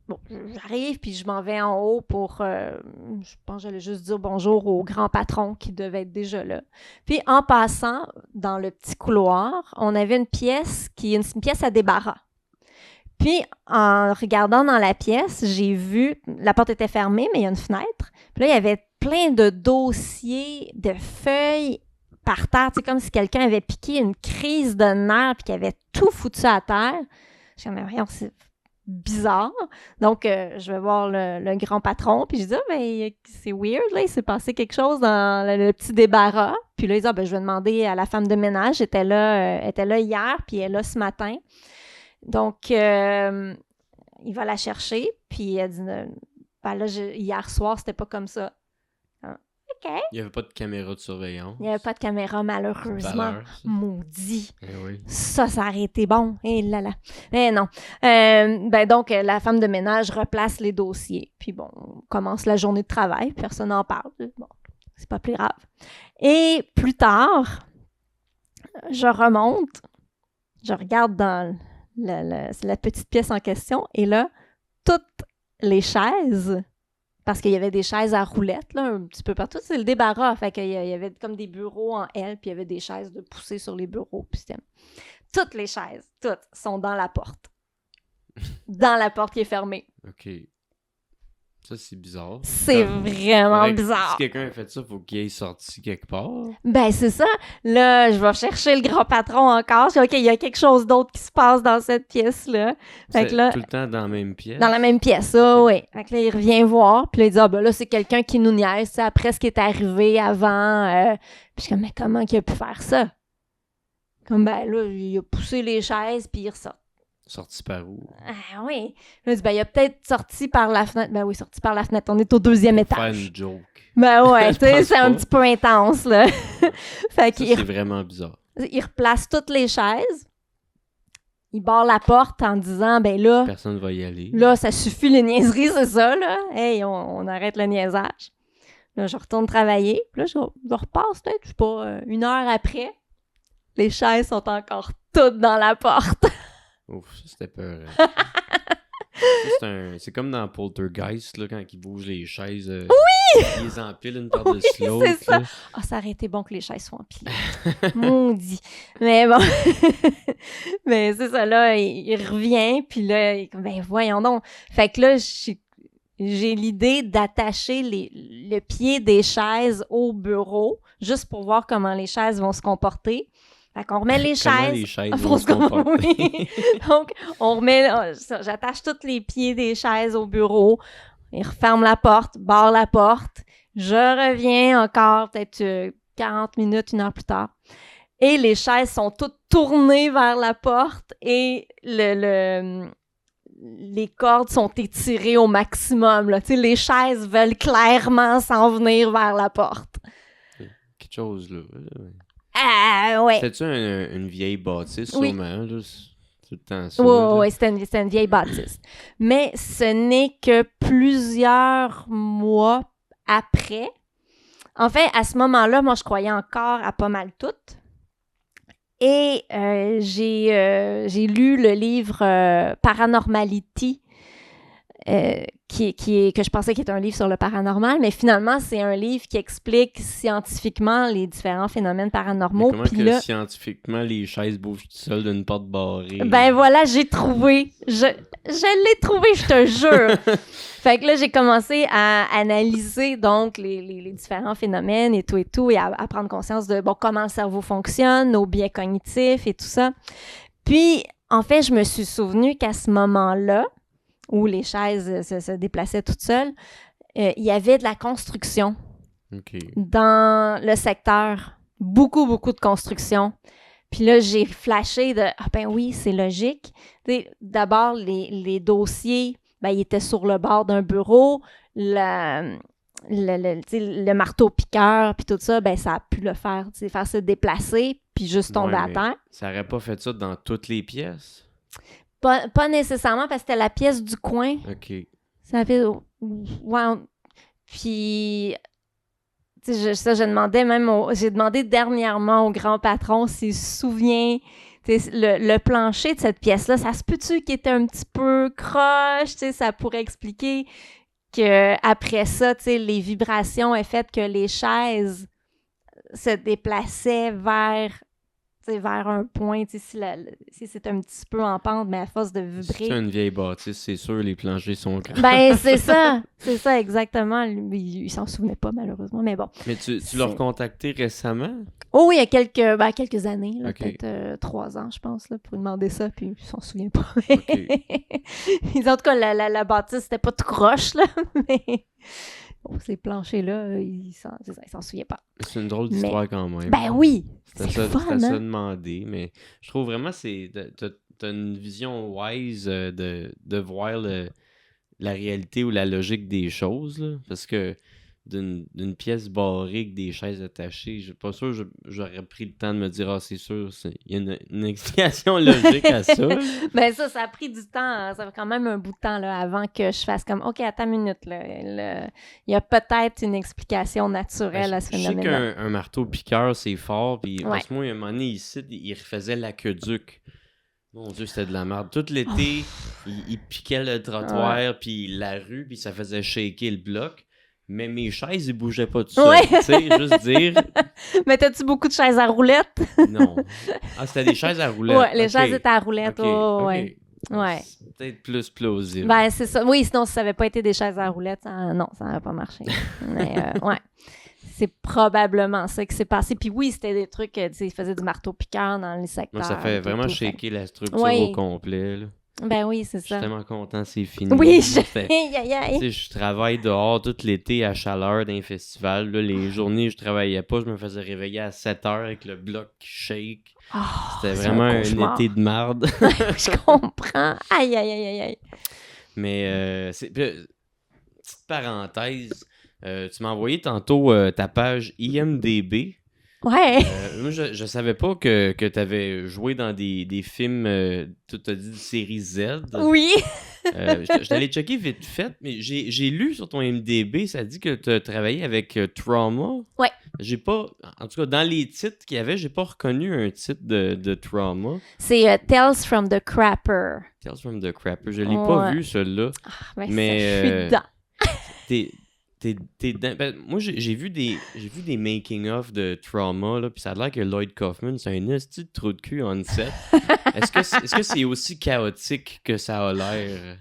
S2: bon, j'arrive, puis je m'en vais en haut pour... je pense que j'allais juste dire bonjour au grand patron qui devait être déjà là. Puis, en passant dans le petit couloir, on avait une pièce une pièce à débarras. Puis, en regardant dans la pièce, j'ai vu, la porte était fermée, mais il y a une fenêtre. Puis là, il y avait plein de dossiers, de feuilles par terre. C'est comme si quelqu'un avait piqué une crise de nerfs puis qu'il avait tout foutu à terre. Je suis comme, mais voyons, c'est bizarre. Donc, je vais voir le grand patron. Puis je dis, mais c'est weird, là, il s'est passé quelque chose dans le petit débarras. Puis là, il dit, je vais demander à la femme de ménage. Elle était là hier, puis elle est là ce matin. Donc, il va la chercher, puis elle dit, hier soir, c'était pas comme ça. OK.
S1: Il n'y avait pas de caméra de surveillance.
S2: Il n'y avait pas de caméra, malheureusement. Maudit.
S1: Oui.
S2: Ça aurait été bon. Eh là là. Mais non. Donc, la femme de ménage replace les dossiers. Puis bon, on commence la journée de travail. Personne n'en parle. Bon, c'est pas plus grave. Et plus tard, je remonte. Je regarde dans la petite pièce en question. Et là, toutes les chaises... Parce qu'il y avait des chaises à roulettes, là, un petit peu partout. C'est le débarras. Fait qu'il y avait comme des bureaux en L, puis il y avait des chaises de poussées sur les bureaux. Puis toutes les chaises, toutes, sont dans la porte. Dans la porte qui est fermée.
S1: OK. Ça, c'est bizarre.
S2: C'est vraiment bizarre.
S1: Si quelqu'un a fait ça, il faut qu'il ait sorti quelque part.
S2: Ben, c'est ça. Là, je vais chercher le grand patron encore. Je dis, OK, il y a quelque chose d'autre qui se passe dans cette pièce-là. Fait que là,
S1: tout le temps dans la même pièce?
S2: Dans la même pièce, ça, oui. Fait que là, il revient voir. Puis là, il dit, là, c'est quelqu'un qui nous niaise, ça, après ce qui est arrivé avant. Puis je suis comme, mais comment il a pu faire ça? Comme, là, il a poussé les chaises, puis il ressort.
S1: Sorti par où?
S2: Ah oui. Là, il dit, il a peut-être sorti par la fenêtre. Ben oui, sorti par la fenêtre. On est au 2e étage.
S1: Faire une joke.
S2: Ben ouais, tu sais, c'est un petit peu intense, là. Fait
S1: ça, c'est vraiment bizarre.
S2: Il replace toutes les chaises. Il barre la porte en disant, là...
S1: Personne va y aller.
S2: Là, ça suffit, les niaiseries, c'est ça, là. Hey, on arrête le niaisage. Là, je retourne travailler. Puis là, je repasse peut-être, je sais pas, 1 heure après. Les chaises sont encore toutes dans la porte.
S1: Ouf, ça, c'était peur. C'est comme dans Poltergeist, là, quand ils bougent les chaises.
S2: Oui!
S1: Ils les empilent une par-dessus l'autre.
S2: C'est ça. Ça aurait été bon que les chaises soient empilées. Maudit. Mais bon. Mais c'est ça, là, il revient, puis là, voyons donc. Fait que là, j'ai l'idée d'attacher le pied des chaises au bureau, juste pour voir comment les chaises vont se comporter. Fait qu'on remet les chaises.
S1: Vont se comporter.
S2: Oui. Donc, on remet... j'attache tous les pieds des chaises au bureau. Il referme la porte, barre la porte. Je reviens encore peut-être 40 minutes, 1 heure plus tard. Et les chaises sont toutes tournées vers la porte et les cordes sont étirées au maximum. Là. Les chaises veulent clairement s'en venir vers la porte.
S1: Quelque chose, là.
S2: Ah, ouais.
S1: C'était-tu une vieille bâtisse,
S2: oui.
S1: Sûrement, là? Tout le temps ça.
S2: Oui, c'était une vieille bâtisse. Mais ce n'est que plusieurs mois après. En fait, à ce moment-là, moi, je croyais encore à pas mal tout. Et j'ai lu le livre Paranormality, que je pensais qu'il était un livre sur le paranormal, mais finalement, c'est un livre qui explique scientifiquement les différents phénomènes paranormaux.
S1: Mais comment que scientifiquement, les chaises bougent tout seules d'une porte barrée?
S2: Ben voilà, j'ai trouvé. Je l'ai trouvé, je te jure. Fait que là, j'ai commencé à analyser donc les différents phénomènes et tout, et à prendre conscience de comment le cerveau fonctionne, nos biais cognitifs et tout ça. Puis, en fait, je me suis souvenu qu'à ce moment-là, où les chaises se déplaçaient toutes seules, il y avait de la construction dans le secteur. Beaucoup, beaucoup de construction. Puis là, j'ai flashé de « Ah ben oui, c'est logique. » D'abord, les dossiers, ils étaient sur le bord d'un bureau. Le marteau-piqueur, puis tout ça, ça a pu le faire se déplacer, puis juste tomber à terre.
S1: Ça n'aurait pas fait ça dans toutes les pièces?
S2: Pas nécessairement, parce que c'était la pièce du coin.
S1: OK.
S2: Ça fait... Ouais. Puis... j'ai demandé dernièrement au grand patron s'il se souvient... Le plancher de cette pièce-là, ça se peut-tu qu'il était un petit peu croche? Ça pourrait expliquer qu'après ça, les vibrations aient fait que les chaises se déplaçaient vers un point, si c'est un petit peu en pente, mais à force de vibrer.
S1: Si c'est une vieille bâtisse, c'est sûr, les planchers sont grands.
S2: C'est ça, exactement. Il s'en souvenait pas, malheureusement, mais bon.
S1: Mais tu l'as recontacté récemment?
S2: Oh oui, il y a quelques années, là, peut-être 3 ans, je pense, là, pour demander ça, puis il s'en souvient pas. En tout cas, la bâtisse, c'était pas tout croche, là, mais... ces planchers-là, il s'en souvient pas.
S1: C'est une drôle d'histoire quand même.
S2: Ben oui!
S1: C'était
S2: C'est fun,
S1: à
S2: hein?
S1: se demander, mais je trouve vraiment t'as une vision wise de voir la réalité ou la logique des choses, là, parce que d'une pièce barrée avec des chaises attachées, je suis pas sûr j'aurais pris le temps de me dire c'est sûr, il y a une explication logique à ça.
S2: Ben ça a pris du temps, ça fait quand même un bout de temps là, avant que je fasse comme OK, attends une minute là, il y a peut-être une explication naturelle à ce phénomène.
S1: Je sais qu'un marteau piqueur c'est fort, puis parce que moi, à un moment donné, ici, il refaisait l'aqueduc. Mon Dieu, c'était de la merde. Tout l'été, il piquait le trottoir, puis la rue, puis ça faisait shaker le bloc. Mais mes chaises, ils bougeaient pas tout seul. Tu sais, juste dire.
S2: Mais t'as-tu beaucoup de chaises à roulettes?
S1: Non. Ah, c'était des chaises à roulettes.
S2: Ouais, les chaises étaient à roulettes. Ouais.
S1: C'est peut-être plus plausible.
S2: Ben, c'est ça. Oui, sinon, si ça n'avait pas été des chaises à roulettes, non, ça n'aurait pas marché. Mais, ouais. C'est probablement ça qui s'est passé. Puis oui, c'était des trucs, tu sais, ils faisaient du marteau-piqueur dans les secteurs.
S1: Ça fait vraiment shaker la structure au complet, là.
S2: Ben oui, c'est ça.
S1: Je suis tellement content, c'est fini.
S2: Oui, je
S1: travaille dehors tout l'été à chaleur d'un festival. Là, les journées où je travaillais pas, je me faisais réveiller à 7 heures avec le bloc qui shake. C'était vraiment un été de marde.
S2: Je comprends. Aïe.
S1: Mais, petite parenthèse, tu m'as envoyé tantôt ta page IMDb.
S2: Ouais.
S1: Moi, je savais pas que tu avais joué dans des films, tu as dit de série Z.
S2: Oui.
S1: Je t'allais checker vite fait, mais j'ai lu sur ton IMDb, ça dit que tu as travaillé avec Trauma.
S2: Ouais.
S1: J'ai pas, en tout cas, dans les titres qu'il y avait, j'ai pas reconnu un titre de Trauma.
S2: C'est Tales from the Crapper.
S1: Tales from the Crapper. Je l'ai pas vu, celui-là.
S2: Mais je suis dedans.
S1: Moi, j'ai vu des making-of de Trauma, là, puis ça a l'air que Lloyd Kaufman, c'est un esti de trou de cul on set. Est-ce que c'est aussi chaotique que ça a l'air?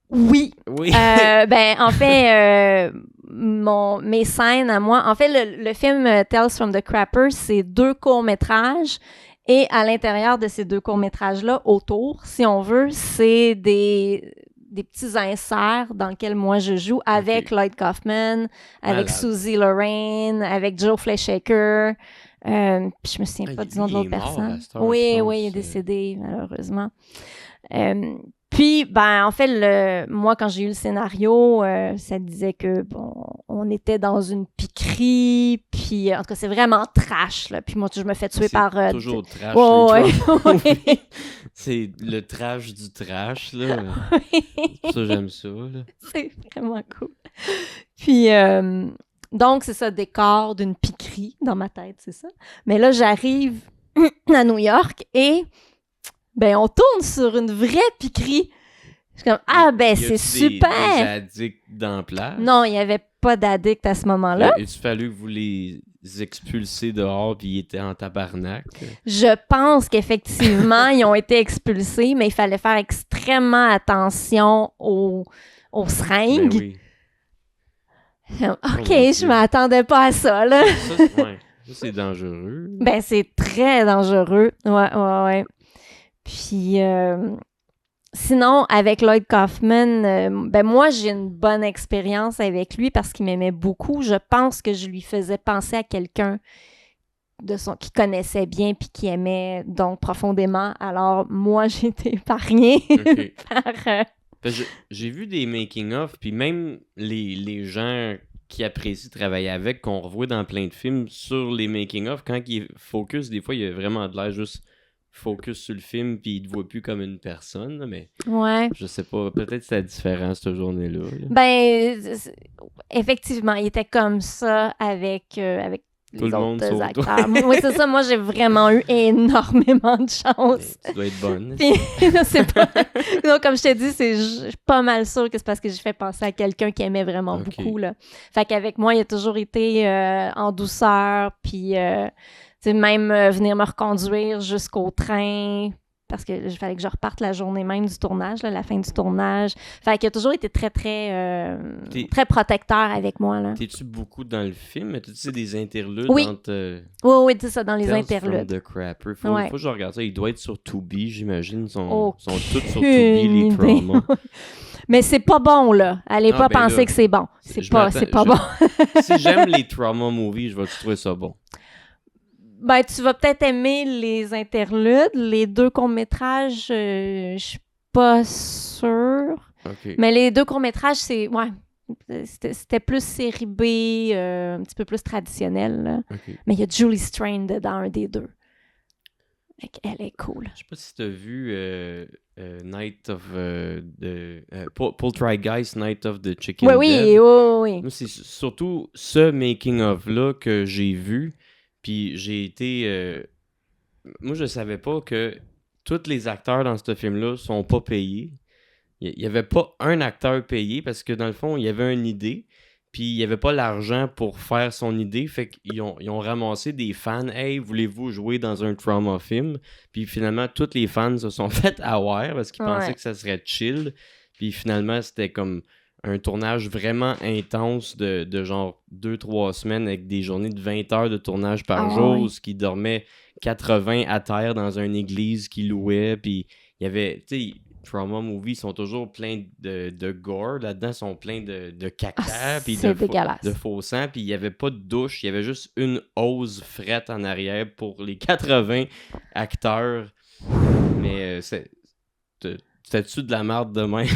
S2: Oui.
S1: Oui.
S2: En fait, mes scènes à moi... En fait, le film Tales from the Crapper, c'est 2 courts-métrages. Et à l'intérieur de ces 2 courts-métrages-là, autour, si on veut, c'est des petits inserts dans lesquels moi je joue avec Lloyd Kaufman, avec Susie Lorraine, avec Joe Fleshaker. Puis je me souviens pas du nom de l'autre personne. Oui, il est décédé, malheureusement. Puis, en fait, moi, quand j'ai eu le scénario, ça disait que, on était dans une piquerie, puis, en tout cas, c'est vraiment trash, là. Puis moi, je me fais tuer par...
S1: toujours trash.
S2: Ouais.
S1: C'est le trash du trash, là. Ça, j'aime ça, là.
S2: C'est vraiment cool. Puis, donc, c'est ça, décor d'une piquerie, dans ma tête, c'est ça. Mais là, j'arrive à New York et... on tourne sur une vraie piquerie. Je suis comme, c'est super!
S1: Des addicts dans la place?
S2: Non, il n'y avait pas d'addicts à ce moment-là.
S1: Il a fallu que vous les expulsiez dehors puis ils étaient en tabarnak?
S2: Je pense qu'effectivement, ils ont été expulsés, mais il fallait faire extrêmement attention aux seringues.
S1: Oui.
S2: OK, je m'attendais pas à ça, là.
S1: Ça, c'est dangereux.
S2: C'est très dangereux. Ouais. Puis, sinon, avec Lloyd Kaufman, moi, j'ai une bonne expérience avec lui parce qu'il m'aimait beaucoup. Je pense que je lui faisais penser à quelqu'un qui connaissait bien puis qui aimait donc profondément. Alors, moi, j'ai été épargnée par...
S1: J'ai vu des making-of, puis même les gens qui apprécient travailler avec, qu'on revoit dans plein de films sur les making-of, quand ils focus, des fois, il y a vraiment de l'air juste... focus sur le film puis il te voit plus comme une personne, là, mais je sais pas, peut-être que c'était différent cette journée-là.
S2: Effectivement, il était comme ça avec
S1: tout
S2: les
S1: le monde
S2: autres acteurs. Oui, c'est ça, moi j'ai vraiment eu énormément de chance.
S1: Tu dois être bonne.
S2: Puis, c'est pas... Donc, comme je t'ai dit, je suis pas mal sûre que c'est parce que j'ai fait penser à quelqu'un qui aimait vraiment beaucoup, là. Fait qu'avec moi, il a toujours été en douceur, puis même venir me reconduire jusqu'au train parce qu'il fallait que je reparte la journée même du tournage, là, la fin du tournage. Fait qu'il a toujours été très, très, très protecteur avec moi. Là.
S1: T'es-tu beaucoup dans le film? T'as-tu des interludes
S2: oui.
S1: entre...
S2: Oui, c'est ça, dans les
S1: Tales
S2: interludes.
S1: From the Crapper. Faut que je regarde ça. Il doit être sur Tubi, j'imagine. Ils sont tous sur Tubi, les traumas.
S2: Mais c'est pas bon, là. Allez pas penser
S1: là,
S2: que c'est bon. C'est pas bon.
S1: Si j'aime les trauma movies, je vais trouver ça bon.
S2: Ben, tu vas peut-être aimer les interludes. Les 2 courts-métrages, je suis pas sûre.
S1: Okay.
S2: Mais les 2 courts-métrages, c'était plus série B, un petit peu plus traditionnel. Là.
S1: Okay.
S2: Mais il y a Julie Strain dedans, un des 2. Elle est cool.
S1: Je sais pas si t'as vu Night of Poltergeist, Night of the Chicken Dead.
S2: Oui.
S1: Moi, c'est surtout ce making-of-là que j'ai vu. Puis j'ai été... Moi, je savais pas que tous les acteurs dans ce film-là sont pas payés. Il y avait pas un acteur payé parce que dans le fond, il y avait une idée. Puis il n'y avait pas l'argent pour faire son idée. Fait qu'ils ont ramassé des fans. « Hey, voulez-vous jouer dans un trauma film? » Puis finalement, tous les fans se sont fait avoir parce qu'ils pensaient que ça serait chill. Puis finalement, c'était comme un tournage vraiment intense de genre 2-3 semaines avec des journées de 20 heures de tournage par jour, ce qui dormait 80 à terre dans une église qu'ils louaient. Puis il y avait, tu sais, trauma movies sont toujours pleins de gore. Là-dedans, ils sont pleins de caca, puis de faux sang. Puis il n'y avait pas de douche, il y avait juste une hose frette en arrière pour les 80 acteurs. Mais c'était-tu de la merde de même?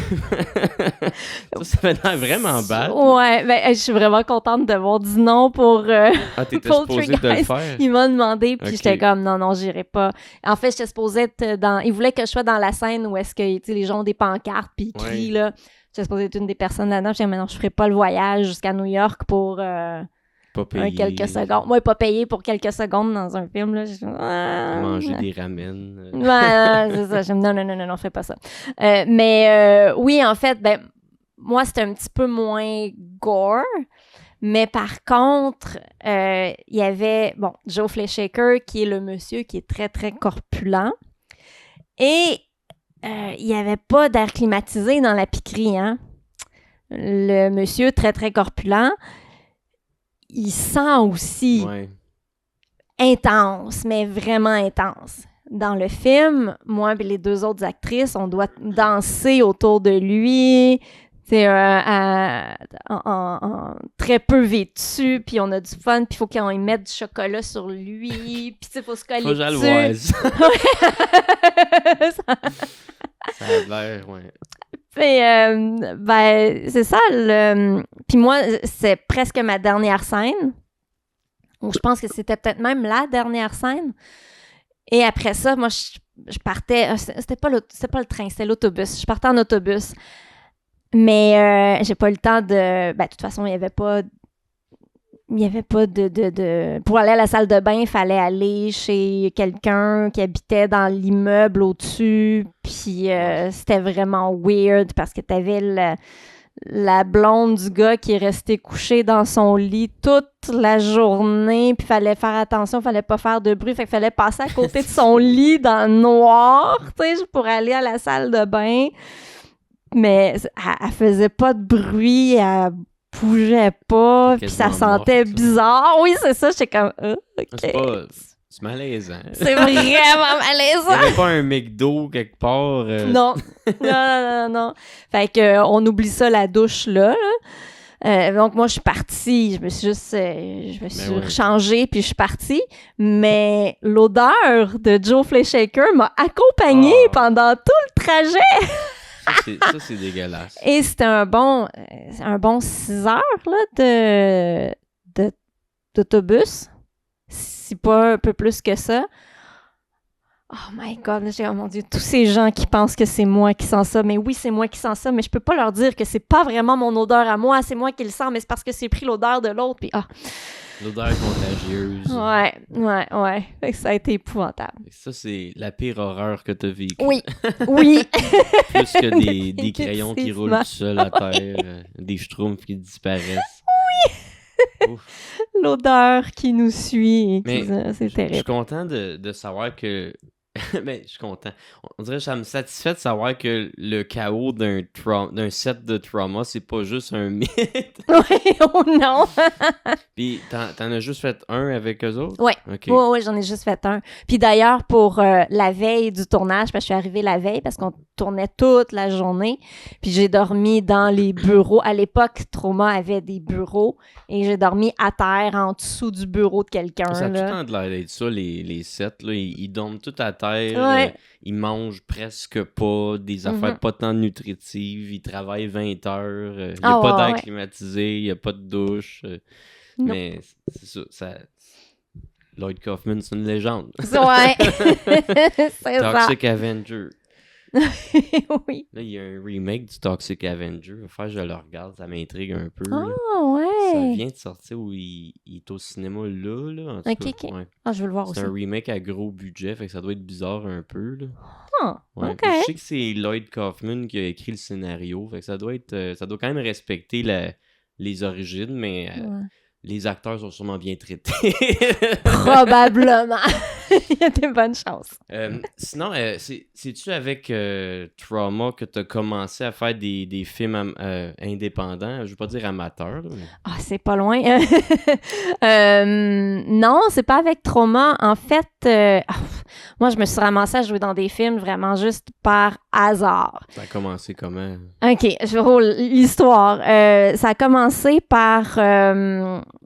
S1: Ça fait vraiment bad.
S2: Ouais, ben je suis vraiment contente d'avoir dit non pour
S1: t'étais supposée de le faire?
S2: Il m'a demandé, puis j'étais comme non, j'irai pas. En fait, j'étais supposée être dans... Il voulait que je sois dans la scène où est-ce que les gens ont des pancartes, puis ils crient, là. J'étais supposée être une des personnes là-dedans. Je disais, mais non, je ferai pas le voyage jusqu'à New York pour...
S1: pas payé.
S2: Quelques secondes. Moi, pas payé pour quelques secondes dans un film, là.
S1: Manger des ramen.
S2: Ouais, c'est ça. Non, fais pas ça. Mais oui, en fait, ben, moi, c'était un petit peu moins gore. Mais par contre, il y avait, Joe Fleshaker, qui est le monsieur qui est très, très corpulent. Et il n'y avait pas d'air climatisé dans la piquerie, hein. Le monsieur très, très corpulent, il sent aussi intense, mais vraiment intense. Dans le film, moi et les 2 autres actrices, on doit danser autour de lui, très peu vêtu, puis on a du fun, puis il faut qu'on y mette du chocolat sur lui, puis il faut se coller dessus.
S1: Faut que je ça a l'air,
S2: Puis, c'est ça. Puis moi, c'est presque ma dernière scène. Ou je pense que c'était peut-être même la dernière scène. Et après ça, moi, je partais... C'était pas le train, c'était l'autobus. Je partais en autobus. Mais j'ai pas eu le temps de... de toute façon, il y avait pas de... Pour aller à la salle de bain, il fallait aller chez quelqu'un qui habitait dans l'immeuble au-dessus. Puis c'était vraiment weird parce que t'avais la blonde du gars qui est resté couché dans son lit toute la journée. Puis il fallait faire attention, il fallait pas faire de bruit. Fait qu'il fallait passer à côté de son lit dans le noir, tu sais, pour aller à la salle de bain. Mais elle faisait pas de bruit, elle bougeait pas, puis ça sentait bizarre. Oui, c'est ça, j'étais comme, OK.
S1: C'est malaisant.
S2: C'est vraiment malaisant.
S1: Il n'y avait pas un McDo quelque part.
S2: Non. Fait que on oublie ça, la douche, là. Donc, moi, je suis partie. Je me suis rechangée, puis je suis partie. Mais l'odeur de Joe Fleshaker m'a accompagnée pendant tout le trajet.
S1: Ça, c'est dégueulasse.
S2: Et c'était un bon 6 heures là, d'autobus. Si pas un peu plus que ça. Oh my God, oh mon Dieu, tous ces gens qui pensent que c'est moi qui sens ça. Mais oui, c'est moi qui sens ça, mais je peux pas leur dire que c'est pas vraiment mon odeur à moi, c'est moi qui le sens, mais c'est parce que c'est pris l'odeur de l'autre. Puis
S1: l'odeur contagieuse.
S2: Ouais. Fait que ça a été épouvantable.
S1: Ça, c'est la pire horreur que t'as vécue.
S2: Oui.
S1: Plus que des crayons qui roulent tout seuls à terre, des schtroumpfs qui disparaissent.
S2: Oui! L'odeur qui nous suit.
S1: Mais
S2: c'est terrible.
S1: Je suis content de savoir que Ben, je suis content. On dirait que ça me satisfait de savoir que le chaos d'un set de trauma, c'est pas juste un mythe.
S2: Oui, oh non!
S1: Puis, t'en as juste fait un avec eux autres?
S2: Oui,
S1: OK.
S2: oui, j'en ai juste fait un. Puis d'ailleurs, pour la veille du tournage, parce que je suis arrivée la veille parce qu'on tournait toute la journée, puis j'ai dormi dans les bureaux. À l'époque, Trauma avait des bureaux et j'ai dormi à terre en dessous du bureau de quelqu'un.
S1: Ça a tout
S2: là.
S1: le temps de l'air d'être ça, les sets. Là. Ils dorment tout à terre.
S2: Ouais.
S1: Ils mangent presque pas. Des affaires pas tant nutritives. Ils travaillent 20 heures. Il n'y a pas d'air climatisé. Il n'y a pas de douche. Mais c'est ça. Lloyd Kaufman, c'est une légende.
S2: Ouais. C'est
S1: Toxic Avenger.
S2: Oui.
S1: Là, il y a un remake du Toxic Avenger. Il va falloir que je le regarde. Ça m'intrigue un peu.
S2: Ouais.
S1: Ça vient de sortir où il est au cinéma là. En tout cas,
S2: OK.
S1: ouais.
S2: Ah, je veux le voir aussi.
S1: C'est un remake à gros budget, fait que ça doit être bizarre un peu, là. Ouais.
S2: OK.
S1: Je sais que c'est Lloyd Kaufman qui a écrit le scénario, fait que ça doit quand même respecter les origines, mais les acteurs sont sûrement bien traités.
S2: Probablement. Il y a des bonnes chances.
S1: Sinon, c'est-tu avec Trauma que tu as commencé à faire des films indépendants? Je veux pas dire amateurs. Là, mais...
S2: Ah, c'est pas loin. Non, c'est pas avec Trauma. En fait, moi, je me suis ramassée à jouer dans des films vraiment juste par hasard.
S1: Ça a commencé comment?
S2: OK, je roule l'histoire. Ça a commencé par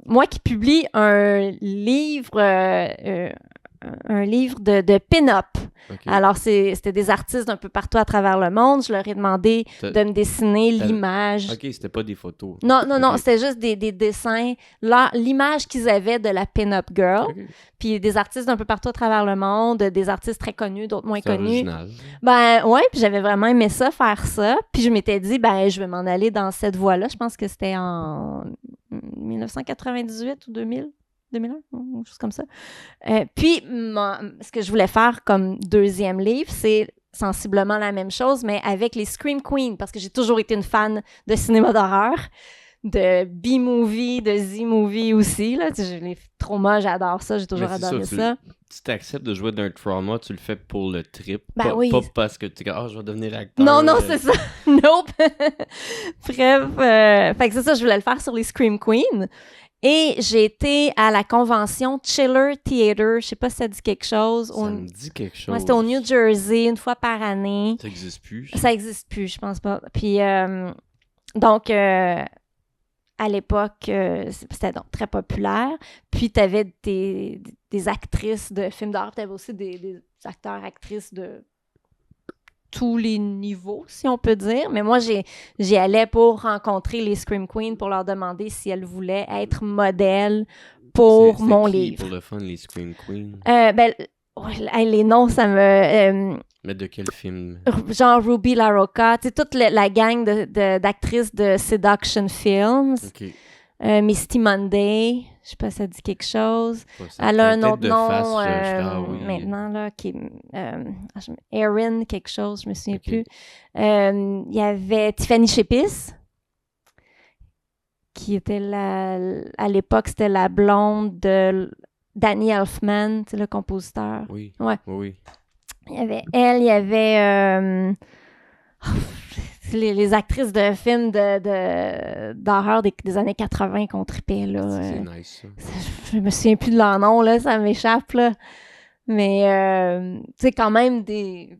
S2: moi qui publie un livre de pin-up.
S1: Okay.
S2: Alors, c'était des artistes d'un peu partout à travers le monde. Je leur ai demandé de me dessiner l'image.
S1: OK, c'était pas des photos.
S2: Non, c'était juste des dessins. Là, l'image qu'ils avaient de la pin-up girl.
S1: Okay.
S2: Puis des artistes d'un peu partout à travers le monde, des artistes très connus, d'autres moins connus.
S1: Original.
S2: Ben ouais, puis j'avais vraiment aimé ça, faire ça. Puis je m'étais dit, ben je vais m'en aller dans cette voie-là. Je pense que c'était en 1998 ou 2000. 2001, quelque chose comme ça. Puis, ce que je voulais faire comme deuxième livre, c'est sensiblement la même chose, mais avec les Scream Queens, parce que j'ai toujours été une fan de cinéma d'horreur, de B-movie, de Z-movie aussi. Là. Les traumas, j'adore ça, j'ai toujours adoré ça.
S1: Si tu acceptes de jouer d'un trauma, tu le fais pour le trip,
S2: ben
S1: pas parce que tu dis « Ah, je vais devenir acteur. »
S2: Non, c'est ça. Nope. Bref, fait que c'est ça, je voulais le faire sur les Scream Queens. Et j'ai été à la convention Chiller Theater. Je sais pas si ça dit quelque chose.
S1: Ça me dit quelque chose.
S2: Ouais, c'était au New Jersey, une fois par année.
S1: Ça n'existe plus.
S2: Ça n'existe plus, je pense pas. Puis, donc, à l'époque, c'était donc très populaire. Puis, tu avais des actrices de films d'horreur. Tu avais aussi des acteurs, actrices de tous les niveaux, si on peut dire. Mais moi, j'y allais pour rencontrer les Scream Queens pour leur demander si elles voulaient être modèles pour mon livre.
S1: Pour le fun, les Scream Queens?
S2: Les noms, ça me...
S1: Mais de quel film?
S2: Genre Ruby LaRocca, tu sais, toute la gang d'actrices de Seduction Films.
S1: OK.
S2: Misty Monday, je sais pas si ça dit quelque chose. Elle a un autre nom maintenant, là, qui est Erin quelque chose, je me souviens plus. Il y avait Tiffany Shepis, qui était à l'époque, c'était la blonde de Danny Elfman, le compositeur.
S1: Oui.
S2: Ouais.
S1: Oui.
S2: Il y avait elle, il y avait... les actrices de films d'horreur des années 80 qu'on tripait, là.
S1: C'est nice, ça.
S2: Je me souviens plus de leur nom, là, ça m'échappe, là. Mais, tu sais, quand même des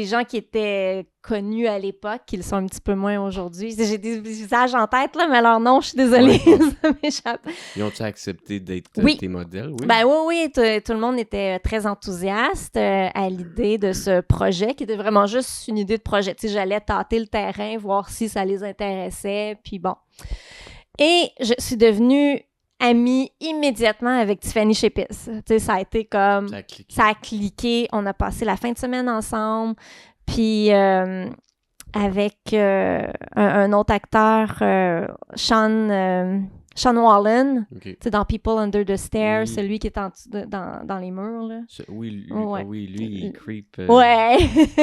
S2: gens qui étaient connus à l'époque, qui le sont un petit peu moins aujourd'hui. J'ai des visages en tête, là, mais leur nom, je suis désolée, ça m'échappe.
S1: Ils ont-tu accepté d'être tes modèles? Oui.
S2: Ben oui, tout le monde était très enthousiaste à l'idée de ce projet, qui était vraiment juste une idée de projet. Tu sais, j'allais tâter le terrain, voir si ça les intéressait, puis bon. Et je suis devenue amie immédiatement avec Tiffany Shepis. Tu sais, ça a été comme... Ça a cliqué. On a passé la fin de semaine ensemble. Puis avec un autre acteur, Sean Wallen, tu sais, dans People Under the Stairs, celui qui est dans les murs, là.
S1: Oui, lui, il creep.
S2: Ouais.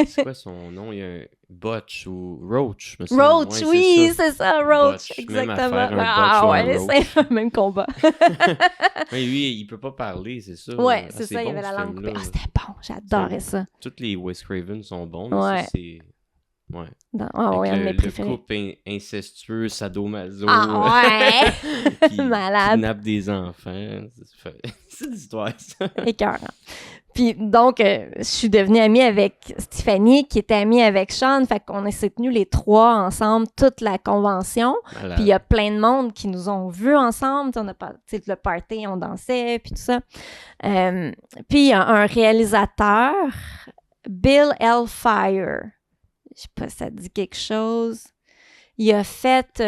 S1: C'est quoi son nom? Il Botch ou Roach, me semble.
S2: Roach,
S1: Ouais,
S2: oui, c'est ça, Roach,
S1: Botch.
S2: exactement.
S1: Même affaire, un
S2: Ah
S1: Botch ou un
S2: ouais,
S1: Roach.
S2: c'est le même combat.
S1: Mais lui, il peut pas parler, c'est ça.
S2: Ouais,
S1: Ah,
S2: c'est ça, il y
S1: bon,
S2: avait la
S1: ce
S2: langue
S1: film-là.
S2: coupée. Ah, c'était bon, j'adorais ça.
S1: Tous les Wes Craven sont bons, mais
S2: Ouais.
S1: ça, c'est... Ouais.
S2: Ah ouais, un de mes
S1: Le
S2: préférés.
S1: couple incestueux, sadomaso,
S2: Ah ouais!
S1: qui
S2: Malade.
S1: kidnappe des enfants. C'est l'histoire, ça.
S2: Écœurant. Puis donc, je suis devenue amie avec Stéphanie, qui était amie avec Sean. Fait qu'on s'est tenus les trois ensemble toute la convention.
S1: Malade.
S2: Puis il y a plein de monde qui nous ont vus ensemble. On a pas, le party, on dansait, puis tout ça. Puis il y a un réalisateur, Bill Elfire. Je sais pas si ça dit quelque chose. Il a fait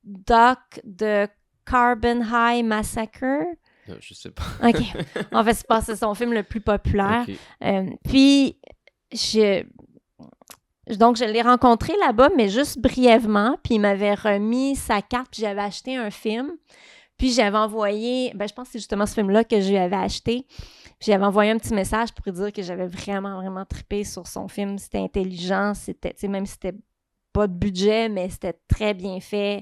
S2: Doc de Carbon High Massacre.
S1: Non, je sais pas.
S2: OK. En fait, c'est son film le plus populaire.
S1: Okay.
S2: Puis, donc, je l'ai rencontré là-bas, mais juste brièvement. Puis, il m'avait remis sa carte, puis j'avais acheté un film. Puis, j'avais envoyé... je pense que c'est justement ce film-là que je lui avais acheté. Puis, j'avais envoyé un petit message pour lui dire que j'avais vraiment, vraiment trippé sur son film. C'était intelligent. C'était, même si c'était pas de budget, mais c'était très bien fait,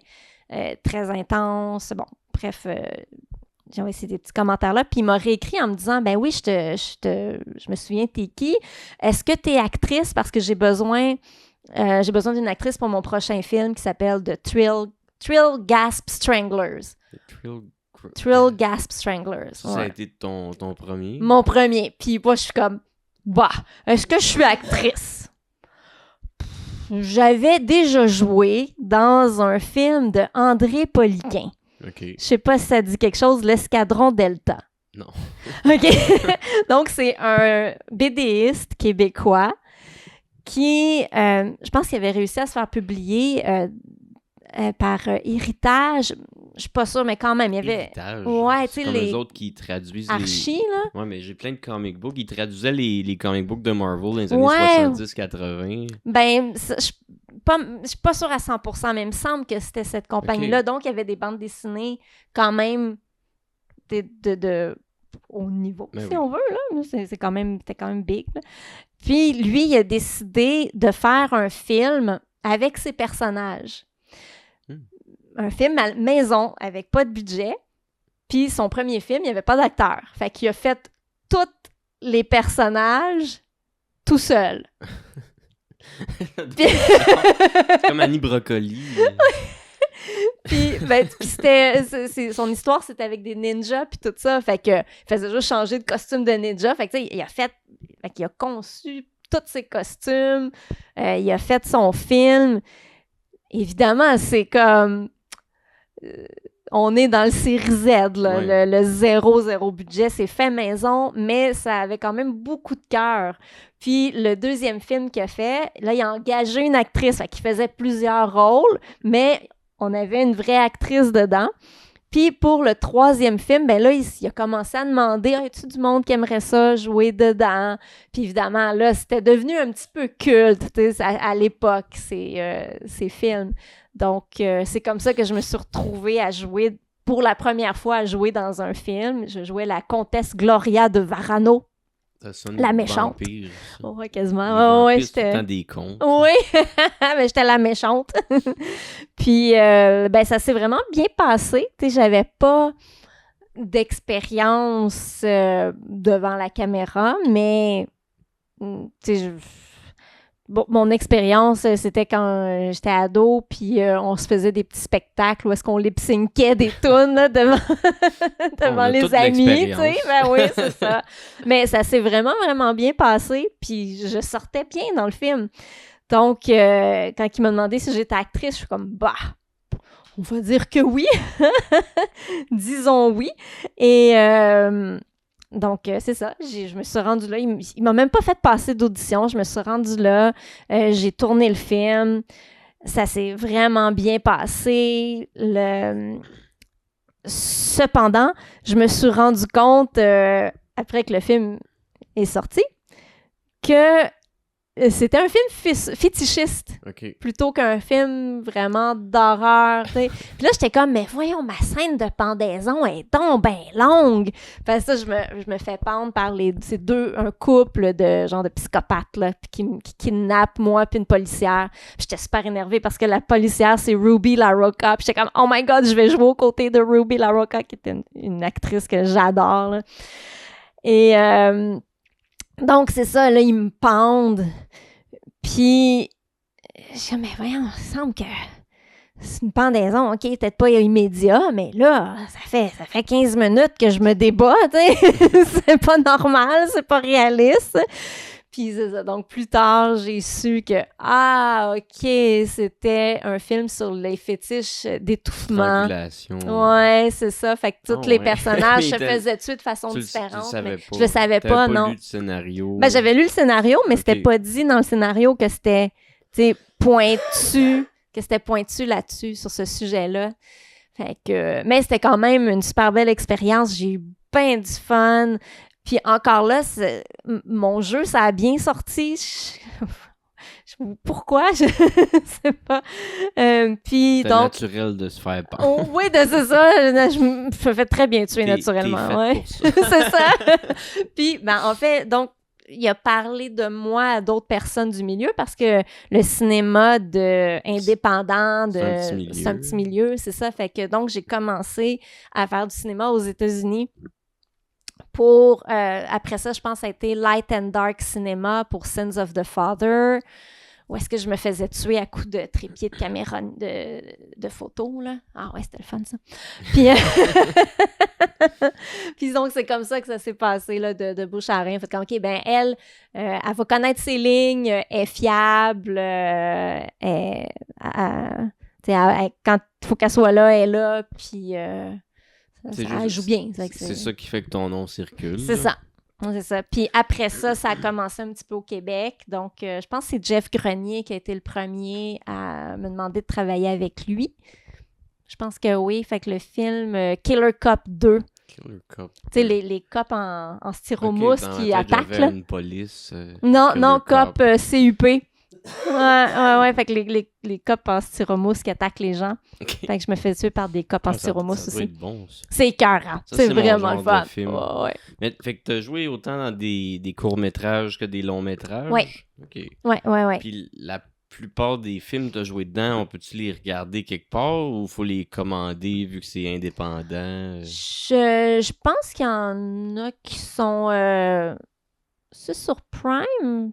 S2: très intense. Bon, bref... j'ai envoyé des petits commentaires-là, puis il m'a réécrit en me disant « Ben oui, je me souviens, t'es qui? Est-ce que t'es actrice? Parce que j'ai besoin d'une actrice pour mon prochain film qui s'appelle The Thrill Gasp Stranglers. » Thrill Gasp Stranglers.
S1: Ça a été ton premier?
S2: Mon premier. Puis moi, je suis comme « Bah, est-ce que je suis actrice? » J'avais déjà joué dans un film de André Poliquin.
S1: Okay.
S2: Je sais pas si ça dit quelque chose, l'Escadron Delta.
S1: Non.
S2: OK. Donc, c'est un BDiste québécois qui, je pense qu'il avait réussi à se faire publier par Héritage. Je suis pas sûre, mais quand même, il y avait...
S1: Héritage.
S2: Ouais, tu sais,
S1: comme
S2: les
S1: eux autres qui traduisent
S2: Archie, là.
S1: Ouais, mais j'ai plein de comic books. Ils traduisaient les comic books de Marvel dans les années 70-80.
S2: Ben, je suis pas sûre à 100%, mais il me semble que c'était cette compagnie-là. Okay. Donc, il y avait des bandes dessinées quand même de haut niveau, ben si oui. On veut, là. C'était quand même big, là. Puis, lui, il a décidé de faire un film avec ses personnages. Un film à maison, avec pas de budget. Puis, son premier film, il n'y avait pas d'acteur. Fait qu'il a fait tous les personnages tout seul.
S1: C'est comme Annie Brocoli.
S2: Puis son histoire, c'était avec des ninjas puis tout ça. Fait que il faisait juste changer de costume de ninja. Fait que il a conçu tous ses costumes. Il a fait son film. Évidemment, c'est comme... on est dans le série Z, là, ouais. le zéro budget. C'est fait maison, mais ça avait quand même beaucoup de cœur. Puis le deuxième film qu'il a fait, là, il a engagé une actrice, fait qu'il faisait plusieurs rôles, mais on avait une vraie actrice dedans. Puis pour le troisième film, ben là, il a commencé à demander « Y-tu du monde qui aimerait ça jouer dedans? » Puis évidemment, là, c'était devenu un petit peu culte, tu sais, à l'époque, ces films. Donc, c'est comme ça que je me suis retrouvée à jouer, pour la première fois, à jouer dans un film. Je jouais la comtesse Gloria de Varano, la méchante.
S1: Vampire,
S2: ouais, quasiment.
S1: Ouais, j'étais... tout le temps des contes.
S2: Oui, mais j'étais la méchante. Puis, ben, ça s'est vraiment bien passé. Tu sais, j'avais pas d'expérience devant la caméra, mais, tu sais, bon, mon expérience, c'était quand j'étais ado, puis on se faisait des petits spectacles où est-ce qu'on lip-syncait des tunes là, devant les amis, tu sais. Ben oui, c'est ça. Mais ça s'est vraiment, vraiment bien passé, puis je sortais bien dans le film. Donc, quand il m'a demandé si j'étais actrice, je suis comme, bah, on va dire que oui. Disons oui. Et... donc, c'est ça. Je me suis rendue là. Il m'a même pas fait passer d'audition. Je me suis rendue là. J'ai tourné le film. Ça s'est vraiment bien passé. Cependant, je me suis rendu compte, après que le film est sorti, que c'était un film fétichiste, plutôt qu'un film vraiment d'horreur, tu sais. Puis là, j'étais comme, mais voyons, ma scène de pendaison est donc ben longue. Fait que ça, je me fais pendre par un couple de genre de psychopathes, là, qui kidnappent moi puis une policière. Puis j'étais super énervée parce que la policière, c'est Ruby LaRocca. Puis j'étais comme, oh my God, je vais jouer aux côtés de Ruby LaRocca, qui était une actrice que j'adore, là. Et donc, c'est ça, là, ils me pendent. Puis, je dis, mais voyons, il semble que c'est une pendaison, OK, peut-être pas immédiat, mais là, ça fait 15 minutes que je me débat, tu sais. C'est pas normal, c'est pas réaliste. Puis c'est ça. Donc, plus tard, j'ai su que, OK, c'était un film sur les fétiches d'étouffement. Ouais, c'est ça. Fait que tous les personnages se faisaient tuer de façon différente. Mais je le savais pas, non.
S1: Lu le scénario.
S2: Ben, j'avais lu le scénario, mais c'était pas dit dans le scénario que c'était, tu sais, pointu là-dessus, sur ce sujet-là. Fait que, mais c'était quand même une super belle expérience. J'ai eu bien du fun. Puis encore là, mon jeu, ça a bien sorti. Pourquoi? Je sais pas. Puis
S1: c'est
S2: donc,
S1: naturel de se faire pendre.
S2: Oui, c'est ça. Je me fais très bien tuer naturellement. Ouais. C'est ça. Puis, ben, en fait, donc, il a parlé de moi à d'autres personnes du milieu parce que le cinéma indépendant, c'est un petit milieu, c'est ça. Fait que donc, j'ai commencé à faire du cinéma aux États-Unis. Après ça, je pense que ça a été Light and Dark Cinema pour Sins of the Father, où est-ce que je me faisais tuer à coups de trépied de caméra de photo, là. Ah ouais, c'était le fun, ça. Puis, puis donc, c'est comme ça que ça s'est passé, là, de bouche à oreille. En fait, comme, OK, ben elle va connaître ses lignes, est fiable, quand il faut qu'elle soit là, elle est là, puis... elle joue bien.
S1: C'est ça qui fait que ton nom circule.
S2: C'est ça. C'est ça. Puis après ça, ça a commencé un petit peu au Québec. Donc, je pense que c'est Jeff Grenier qui a été le premier à me demander de travailler avec lui. Je pense que oui. Fait que le film Killer Cop 2.
S1: Killer Cop.
S2: Tu sais, les cops en styromousse qui attaquent. Là.
S1: Une police.
S2: Non, cop CUP. Ouais. Fait que les cops en styromousse qui attaquent les gens. Okay. Fait que je me fais tuer par des cops en styromousse aussi.
S1: Bon, ça.
S2: C'est écœurant. C'est vraiment le fun.
S1: Ouais. Mais fait que t'as joué autant dans des courts-métrages que des longs-métrages?
S2: Oui.
S1: OK.
S2: Ouais.
S1: Puis la plupart des films que t'as joué dedans, on peut-tu les regarder quelque part ou faut les commander vu que c'est indépendant?
S2: Je pense qu'il y en a qui sont... c'est sur Prime?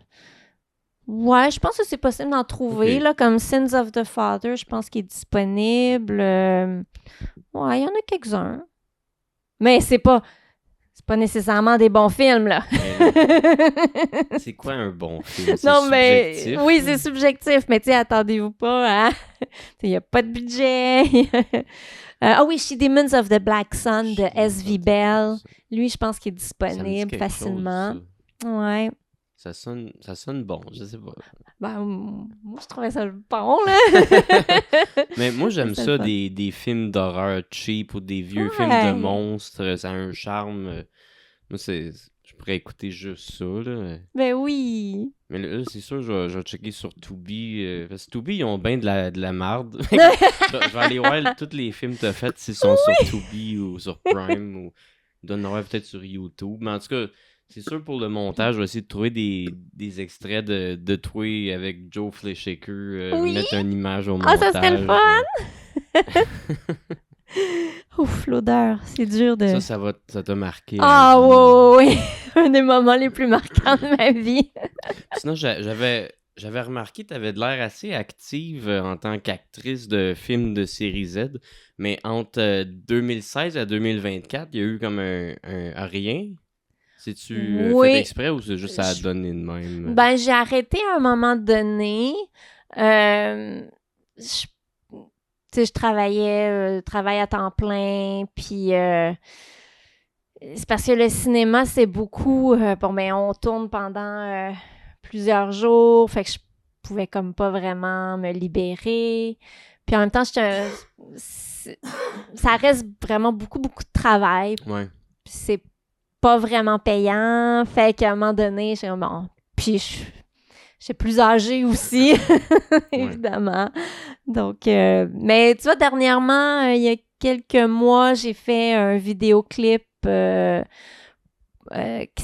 S2: Ouais, je pense que c'est possible d'en trouver, là, comme Sins of the Father, je pense qu'il est disponible. Ouais, il y en a quelques-uns. Mais c'est pas nécessairement des bons films, là.
S1: C'est quoi un bon film? C'est
S2: subjectif? Oui, c'est subjectif, mais tu sais, attendez-vous pas, hein? Il n'y a pas de budget. Oui, She Demons of the Black Sun de S.V. Bell. Lui, je pense qu'il est disponible facilement. Ouais.
S1: Ça sonne bon, je sais pas.
S2: Ben, moi, je trouvais ça bon, là.
S1: Mais moi, j'aime ça, des films d'horreur cheap ou des vieux films de monstres. Ça a un charme. Moi, je pourrais écouter juste ça, là.
S2: Ben oui.
S1: Mais là, c'est sûr, je vais checker sur Tubi. Parce que Tubi, ils ont bien de la marde. Je vais aller voir tous les films que t'as faits s'ils sont sur Tubi ou sur Prime ou ils doivent en avoir peut-être sur YouTube. Mais en tout cas... C'est sûr, pour le montage, je vais essayer de trouver des extraits de toi avec Joe Fleshaker, mettre une image au montage.
S2: Ah, ça serait le fun! Ouf, l'odeur, c'est dur de...
S1: Ça t'a marqué.
S2: Ah, oui! Un des moments les plus marquants de ma vie.
S1: Sinon, j'avais remarqué que tu avais de l'air assez active en tant qu'actrice de films de série Z, mais entre 2016 à 2024, il y a eu comme un rien. C'est-tu fait exprès ou c'est juste ça a donné de même?
S2: Ben, j'ai arrêté à un moment donné. Je travaillais à temps plein, puis c'est parce que le cinéma, c'est beaucoup... on tourne pendant plusieurs jours, fait que je pouvais comme pas vraiment me libérer. Puis en même temps, ça reste vraiment beaucoup, beaucoup de travail.
S1: Ouais.
S2: Puis c'est pas vraiment payant, fait qu'à un moment donné, j'ai dit, bon, puis j'étais plus âgée aussi, évidemment. Donc, mais tu vois, dernièrement, il y a quelques mois, j'ai fait un vidéoclip qui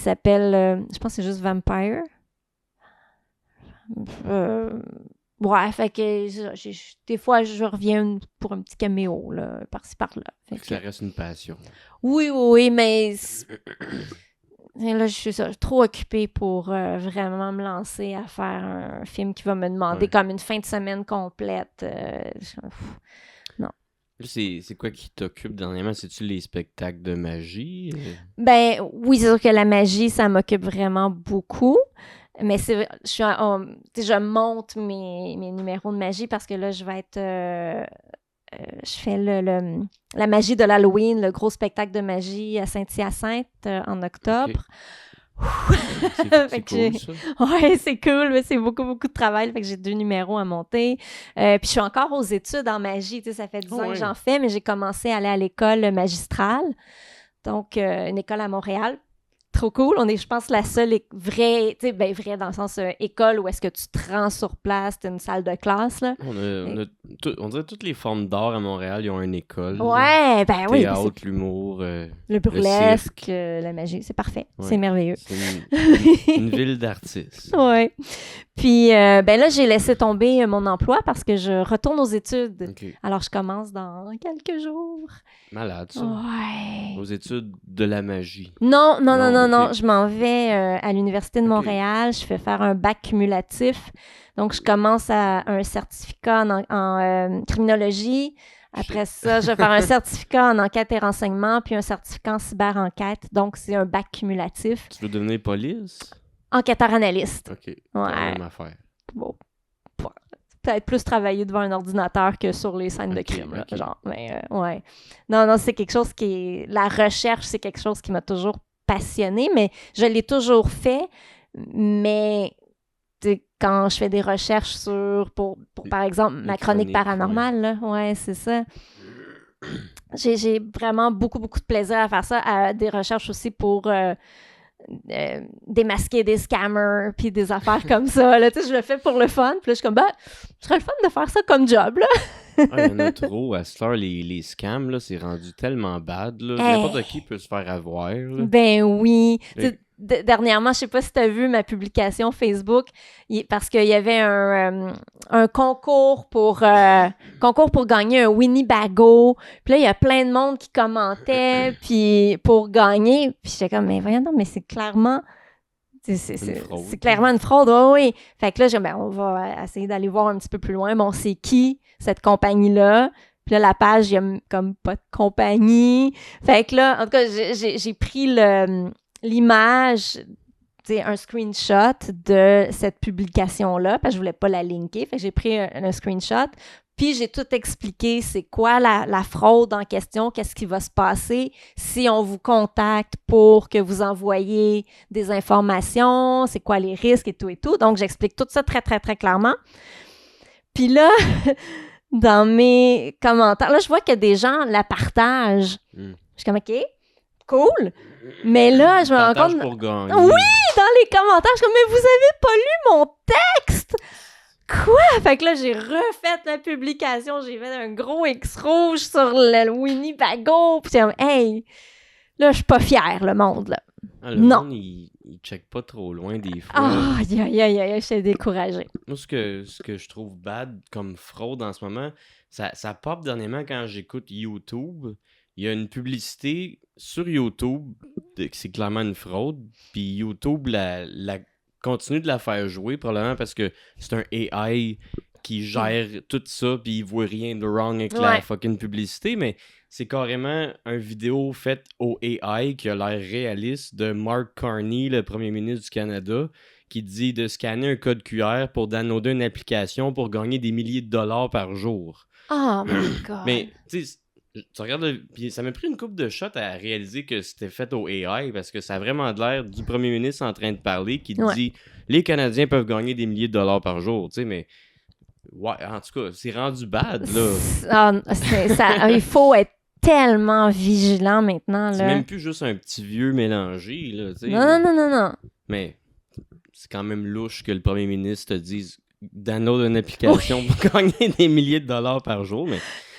S2: s'appelle, je pense que c'est juste Vampire. Ouais, fait que des fois, je reviens pour un petit caméo, là, par-ci, par-là.
S1: Fait que ça reste une passion.
S2: Oui, mais là, je suis trop occupée pour vraiment me lancer à faire un film qui va me demander comme une fin de semaine complète. Non.
S1: C'est quoi qui t'occupe dernièrement? C'est-tu les spectacles de magie?
S2: Ben oui, c'est sûr que la magie, ça m'occupe vraiment beaucoup. Mais je monte mes numéros de magie parce que là, je vais être... je fais la magie de l'Halloween, le gros spectacle de magie à Saint-Hyacinthe en octobre.
S1: C'est cool, ça.
S2: Ouais, c'est cool, mais c'est beaucoup, beaucoup de travail. Fait que j'ai 2 numéros à monter. Puis je suis encore aux études en magie. Tu sais, ça fait 10 ans que j'en fais, mais j'ai commencé à aller à l'école magistrale. Donc, une école à Montréal. Trop cool. On est, je pense, la seule vraie, tu sais, ben vraie dans le sens école où est-ce que tu te rends sur place, t'as une salle de classe, là.
S1: On dirait toutes les formes d'art à Montréal, ils ont une école.
S2: Ouais, ben oui.
S1: Théâtre, l'humour,
S2: le burlesque, la magie, c'est parfait. Ouais. C'est merveilleux.
S1: C'est une ville d'artistes.
S2: Ouais. Puis, ben là, j'ai laissé tomber mon emploi parce que je retourne aux études. Okay. Alors, je commence dans quelques jours.
S1: Malade, ça.
S2: Ouais.
S1: Aux études de la magie.
S2: Non. Je m'en vais à l'Université de Montréal. Je fais faire un bac cumulatif. Donc, je commence à un certificat en criminologie. Après ça, je vais faire un certificat en enquête et renseignement, puis un certificat en cyber-enquête. Donc, c'est un bac cumulatif.
S1: Tu veux devenir police?
S2: Enquêteur-analyste.
S1: OK.
S2: Ouais.
S1: Même affaire.
S2: Bon. Peut-être plus travailler devant un ordinateur que sur les scènes de crime, là, genre. Mais, ouais. Non, c'est quelque chose qui est... La recherche, c'est quelque chose qui m'a toujours passionnée, mais je l'ai toujours fait. Mais quand je fais des recherches pour par exemple, ma chronique paranormale, là, ouais, c'est ça. J'ai vraiment beaucoup, beaucoup de plaisir à faire ça, à des recherches aussi pour... démasquer des scammers puis des affaires comme ça, là, tu sais, je le fais pour le fun, puis là, je suis comme, ce serait le fun de faire ça comme job, là.
S1: Il y en a trop, à cette heure, les scams, là, c'est rendu tellement bad, là, n'importe qui peut se faire avoir, là.
S2: Ben oui, dernièrement, je sais pas si tu as vu ma publication Facebook, parce qu'il y avait un concours pour gagner un Winnebago. Puis là, il y a plein de monde qui commentait puis pour gagner. Puis j'étais comme, mais voyons, non, mais c'est clairement... C'est clairement une fraude, oui. Fait que là, on va essayer d'aller voir un petit peu plus loin. Bon, c'est qui cette compagnie-là? Puis là, la page, il y a comme pas de compagnie. Fait que là, en tout cas, j'ai pris l'image, un screenshot de cette publication-là, parce que je voulais pas la linker. Fait que j'ai pris un screenshot, puis j'ai tout expliqué c'est quoi la fraude en question, qu'est-ce qui va se passer si on vous contacte pour que vous envoyiez des informations, c'est quoi les risques et tout et tout. Donc, j'explique tout ça très, très, très clairement. Puis là, dans mes commentaires, là, je vois que des gens la partagent. Je suis comme, OK, cool. Mais là, je me rends compte...
S1: pour gagner.
S2: Oui, dans les commentaires, je suis comme, mais vous avez pas lu mon texte! Quoi? Fait que là, j'ai refait la publication, j'ai fait un gros X rouge sur le Winnebago, puis j'ai comme, hey, là, je suis pas fière, le monde, là.
S1: Le monde, il check pas trop loin des fois.
S2: Ah, je suis découragée.
S1: Moi, ce que je trouve bad comme fraude en ce moment, ça pop dernièrement quand j'écoute YouTube. Il y a une publicité sur YouTube, c'est clairement une fraude, puis YouTube continue de la faire jouer, probablement parce que c'est un AI qui gère tout ça, puis il voit rien de wrong avec la fucking publicité, mais c'est carrément une vidéo faite au AI qui a l'air réaliste de Mark Carney, le premier ministre du Canada, qui dit de scanner un code QR pour downloader une application pour gagner des milliers de dollars par jour.
S2: Oh my God!
S1: Mais, tu sais, tu regardes, puis ça m'a pris une couple de shots à réaliser que c'était fait au AI parce que ça a vraiment l'air du premier ministre en train de parler qui dit les Canadiens peuvent gagner des milliers de dollars par jour, tu sais, mais ouais, en tout cas, c'est rendu bad, là.
S2: Il faut être tellement vigilant maintenant, là.
S1: C'est même plus juste un petit vieux mélangé, là, tu sais.
S2: Non.
S1: Mais c'est quand même louche que le premier ministre te dise download une application pour gagner des milliers de dollars par jour. Mais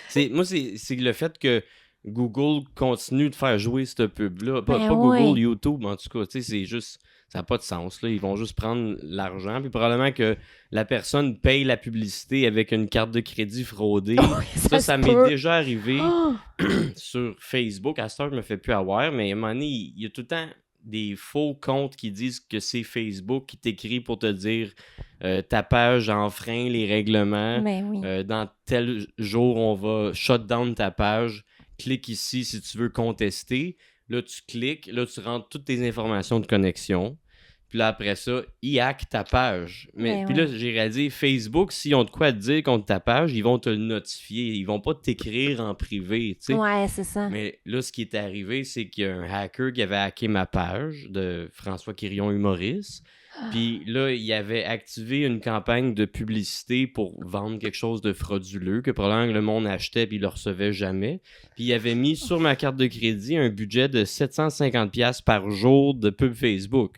S1: c'est le fait que Google continue de faire jouer cette pub-là. Pas Google, YouTube, en tout cas. Tu sais, c'est juste... Ça n'a pas de sens. Là. Ils vont juste prendre l'argent. Puis probablement que la personne paye la publicité avec une carte de crédit fraudée. Ça m'est déjà arrivé sur Facebook. À cette heure, je me fais plus avoir. Mais à un moment donné, il y a tout le temps des faux comptes qui disent que c'est Facebook qui t'écrit pour te dire ta page enfreint les règlements. Dans tel jour, on va shut down ta page. Clique ici si tu veux contester. Là, tu cliques. Là, tu rentres toutes tes informations de connexion. Puis là, après ça, ils hackent ta page. Puis là, j'ai réalisé, Facebook, s'ils ont de quoi te dire contre ta page, ils vont te le notifier. Ils vont pas t'écrire en privé, tu sais.
S2: Ouais, c'est ça.
S1: Mais là, ce qui est arrivé, c'est qu'il y a un hacker qui avait hacké ma page de François Quirion humoriste. Puis là, il avait activé une campagne de publicité pour vendre quelque chose de frauduleux que probablement le monde achetait puis il le recevait jamais. Puis il avait mis sur ma carte de crédit un budget de 750$ par jour de pub Facebook.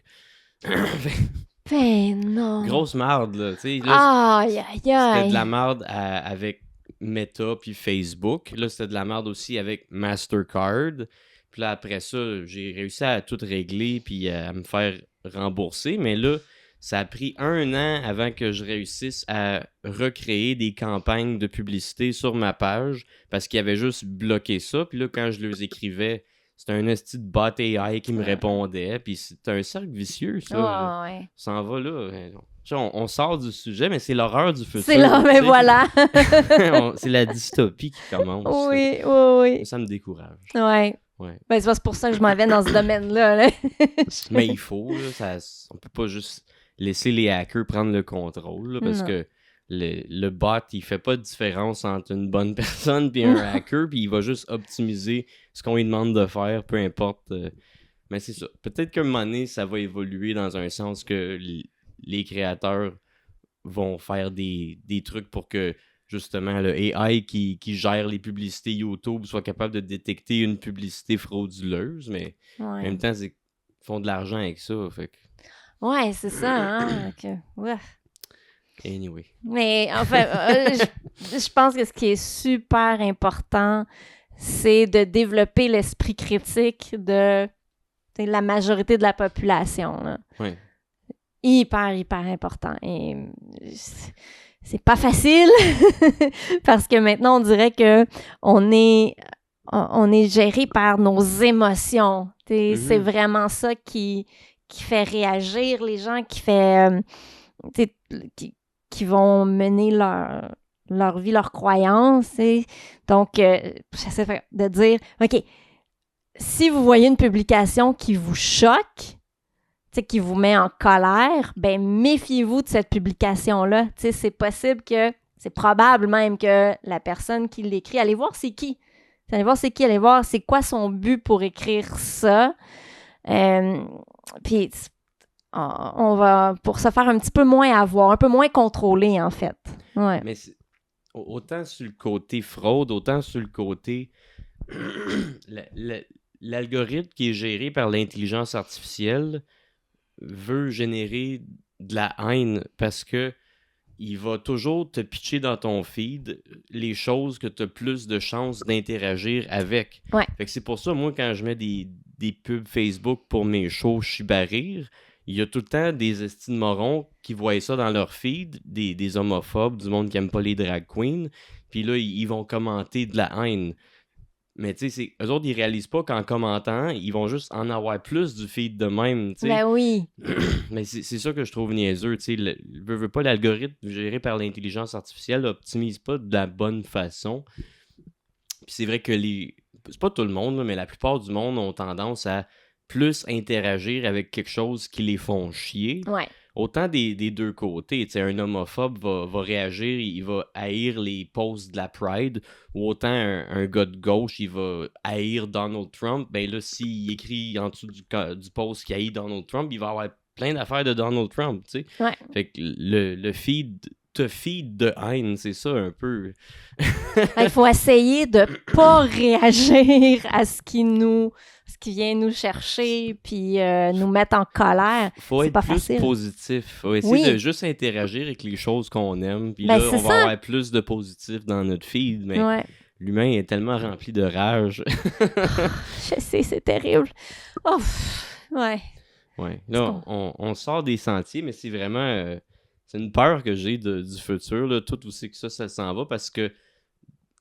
S2: Non.
S1: Grosse marde, là. C'était de la marde avec Meta puis Facebook. Là, c'était de la marde aussi avec Mastercard. Puis là, après ça, j'ai réussi à tout régler puis à me faire rembourser. Mais là, ça a pris 1 an avant que je réussisse à recréer des campagnes de publicité sur ma page parce qu'ils avaient juste bloqué ça. Puis là, quand je leur écrivais, c'était un esti de bot AI qui me répondait. Puis c'était un cercle vicieux, ça.
S2: Ouais.
S1: Ça en va là. On sort du sujet, mais c'est l'horreur du futur.
S2: C'est là, mais voilà.
S1: C'est la dystopie qui commence.
S2: Oui.
S1: Ça me décourage.
S2: Ouais. Ben, c'est pour ça que je m'en vais dans ce domaine-là. Là.
S1: Mais il faut. Là, on peut pas juste laisser les hackers prendre le contrôle. Là, parce que le bot, il fait pas de différence entre une bonne personne et un hacker. Puis il va juste optimiser ce qu'on lui demande de faire, peu importe. Mais c'est ça. Peut-être qu'à un moment donné, ça va évoluer dans un sens que les créateurs vont faire des trucs pour que justement le AI qui gère les publicités YouTube soit capable de détecter une publicité frauduleuse, mais en même temps, ils font de l'argent avec ça. Fait que...
S2: Ouais, c'est ça. Hein?
S1: Anyway.
S2: Mais enfin, je pense que ce qui est super important, c'est de développer l'esprit critique de la majorité de la population. Là.
S1: Ouais.
S2: Hyper important. Et c'est pas facile parce que maintenant, on dirait que on est géré par nos émotions. C'est vraiment ça qui fait réagir les gens, qui fait qui vont mener leur vie, leurs croyances. Donc, j'essaie de dire, OK, si vous voyez une publication qui vous choque, qui vous met en colère, ben méfiez-vous de cette publication-là. C'est possible que, c'est probable même que la personne qui l'écrit, allez voir c'est qui. Allez voir c'est quoi son but pour écrire ça. Puis, on va, pour se faire un petit peu moins avoir, un peu moins contrôlé, en fait. Ouais.
S1: Mais autant sur le côté fraude, autant sur le côté... l'algorithme qui est géré par l'intelligence artificielle veut générer de la haine parce que il va toujours te pitcher dans ton feed les choses que tu as plus de chances d'interagir avec.
S2: Ouais.
S1: Fait que c'est pour ça, moi, quand je mets des pubs Facebook pour mes shows Chibarir, il y a tout le temps des esti de morons qui voient ça dans leur feed, des homophobes, du monde qui aime pas les drag queens, puis là, ils vont commenter de la haine. Mais tu sais, eux autres, ils réalisent pas qu'en commentant, ils vont juste en avoir plus du feed de même, tu sais.
S2: Ben oui.
S1: Mais c'est ça que je trouve niaiseux, tu sais. Veux pas, l'algorithme géré par l'intelligence artificielle optimise pas de la bonne façon. Puis c'est vrai que c'est pas tout le monde, là, mais la plupart du monde ont tendance à plus interagir avec quelque chose qui les font chier.
S2: Ouais.
S1: Autant des deux côtés, tu sais, un homophobe va réagir, il va haïr les posts de la Pride, ou autant un gars de gauche, il va haïr Donald Trump. Ben là, s'il écrit en dessous du post qu'il haït Donald Trump, il va avoir plein d'affaires de Donald Trump, tu sais.
S2: Ouais.
S1: Fait que le feed te feed de haine, c'est ça un peu.
S2: Il faut essayer de pas réagir à ce qui vient nous chercher puis nous mettre en colère.
S1: Faut
S2: c'est
S1: être
S2: pas
S1: plus
S2: facile.
S1: positif. Faut essayer de juste interagir avec les choses qu'on aime. Puis là, on va avoir plus de positif dans notre feed, mais l'humain est tellement rempli de rage.
S2: Je sais, c'est terrible. Oh, ouais.
S1: Ouais. Là, on sort des sentiers, mais c'est vraiment... c'est une peur que j'ai du futur, là, tout aussi que ça s'en va, parce que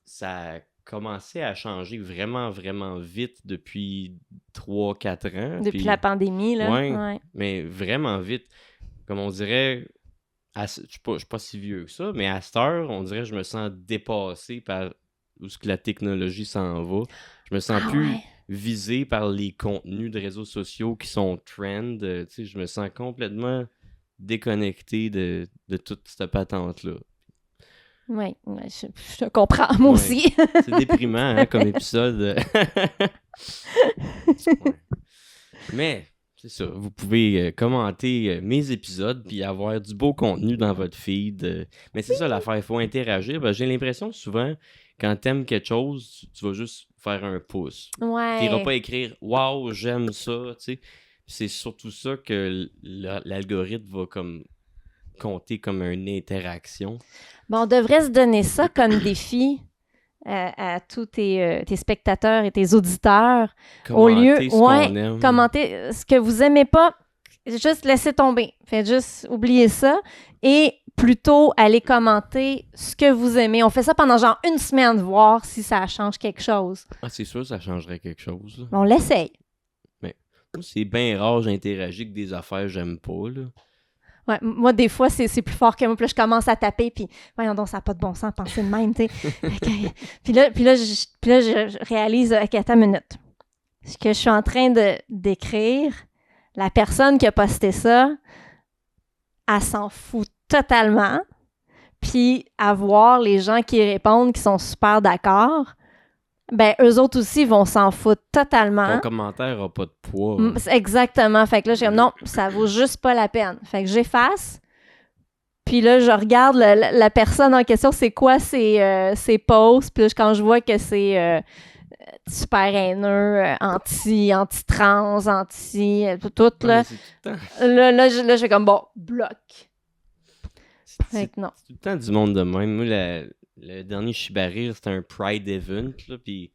S1: ça a commencé à changer vraiment, vraiment vite depuis 3-4 ans.
S2: Depuis la pandémie, là.
S1: Ouais, mais vraiment vite. Comme on dirait, je suis pas si vieux que ça, mais à cette heure, on dirait que je me sens dépassé par où ce que la technologie s'en va. Je me sens plus visé par les contenus de réseaux sociaux qui sont trend. Tu sais, je me sens complètement déconnecté de toute cette patente-là.
S2: Oui, je comprends, moi aussi.
S1: C'est déprimant, hein, comme épisode. Mais, c'est ça, vous pouvez commenter mes épisodes puis avoir du beau contenu dans votre feed. Mais c'est ça l'affaire, il faut interagir. Ben, j'ai l'impression que souvent, quand t'aimes quelque chose, tu vas juste faire un pouce.
S2: Ouais.
S1: Tu n'iras pas écrire « Wow, j'aime ça », tu sais. C'est surtout ça que l'algorithme va comme compter comme une interaction.
S2: Bon, on devrait se donner ça comme défi à tous tes spectateurs et tes auditeurs.
S1: Commenter ce qu'on aime.
S2: Commenter ce que vous aimez pas, juste laissez tomber. Faites juste oublier ça et plutôt aller commenter ce que vous aimez. On fait ça pendant genre une semaine, voir si ça change quelque chose.
S1: Ah, c'est sûr, ça changerait quelque chose. Là.
S2: On l'essaye.
S1: Mais c'est bien rare, j'interagis avec des affaires que j'aime pas, là.
S2: Ouais, moi, des fois, c'est plus fort que moi. Puis là, je commence à taper, puis voyons donc, ça n'a pas de bon sens, penser de même, tu sais. Puis là, je réalise, OK, attends une minute. Ce que je suis en train d'écrire, la personne qui a posté ça, elle s'en fout totalement. Puis à voir les gens qui répondent, qui sont super d'accord, ben eux autres aussi vont s'en foutre totalement.
S1: Ton commentaire n'a pas de poids.
S2: Exactement. Fait que là, j'ai dit non, ça vaut juste pas la peine. Fait que j'efface. Puis là, je regarde la personne en question, c'est quoi ses posts. Puis là, quand je vois que c'est super haineux, anti-trans, tout, là. Là, je fais comme, bon, bloc. Fait que non.
S1: C'est tout le temps du monde de même. Moi, le dernier Shibarir, c'était un Pride event, là, puis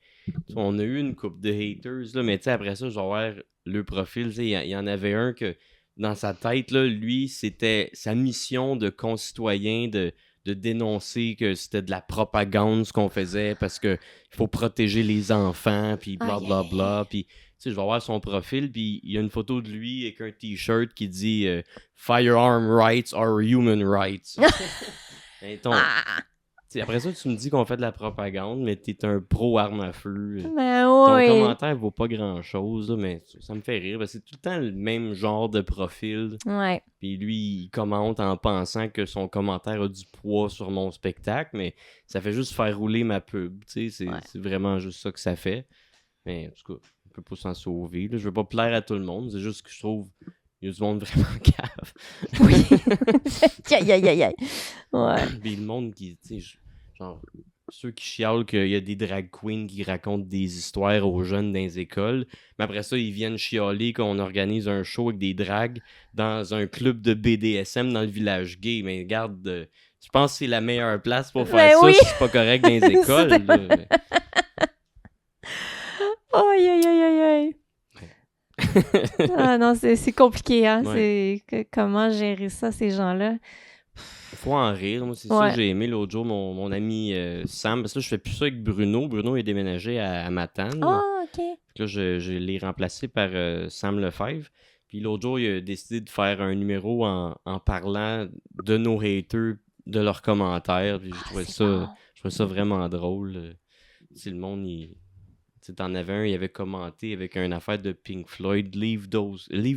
S1: on a eu une couple de haters, là, mais tu sais, après ça, genre, le profil, il y en avait un que, dans sa tête, là, lui, c'était sa mission de concitoyen de dénoncer que c'était de la propagande, ce qu'on faisait, parce que il faut protéger les enfants, puis blablabla, puis tu sais, je vais voir son profil, puis il y a une photo de lui avec un t-shirt qui dit « Firearm rights are human rights ». Après ça, tu me dis qu'on fait de la propagande, mais t'es un pro arme à feu. Ton commentaire vaut pas grand-chose, là, mais ça me fait rire. C'est tout le temps le même genre de profil.
S2: Ouais.
S1: Puis lui, il commente en pensant que son commentaire a du poids sur mon spectacle, mais ça fait juste faire rouler ma pub. C'est vraiment juste ça que ça fait. Mais en tout cas, on peut pas s'en sauver. Là. Je veux pas plaire à tout le monde. C'est juste que je trouve... Il y a du monde vraiment cave.
S2: Oui. Aïe. Ouais.
S1: Puis le monde qui, tu sais, genre, ceux qui chialent qu'il y a des drag queens qui racontent des histoires aux jeunes dans les écoles, mais après ça, ils viennent chialer qu'on organise un show avec des drags dans un club de BDSM dans le village gay. Mais regarde, je pense que c'est la meilleure place pour faire ça si c'est pas correct dans les écoles.
S2: Aïe. Ah non, c'est compliqué, hein?
S1: Ouais.
S2: Comment gérer ça, ces gens-là?
S1: Faut en rire. Moi, c'est ça que j'ai aimé l'autre jour, mon ami Sam. Parce que là, je fais plus ça avec Bruno. Bruno est déménagé à Matane.
S2: Ah, OK.
S1: Puis là, je l'ai remplacé par Sam Lefebvre. Puis l'autre jour, il a décidé de faire un numéro en parlant de nos haters, de leurs commentaires. Puis je trouvais ça vraiment drôle. Si le monde, t'en avais un, il avait commenté avec une affaire de Pink Floyd, leave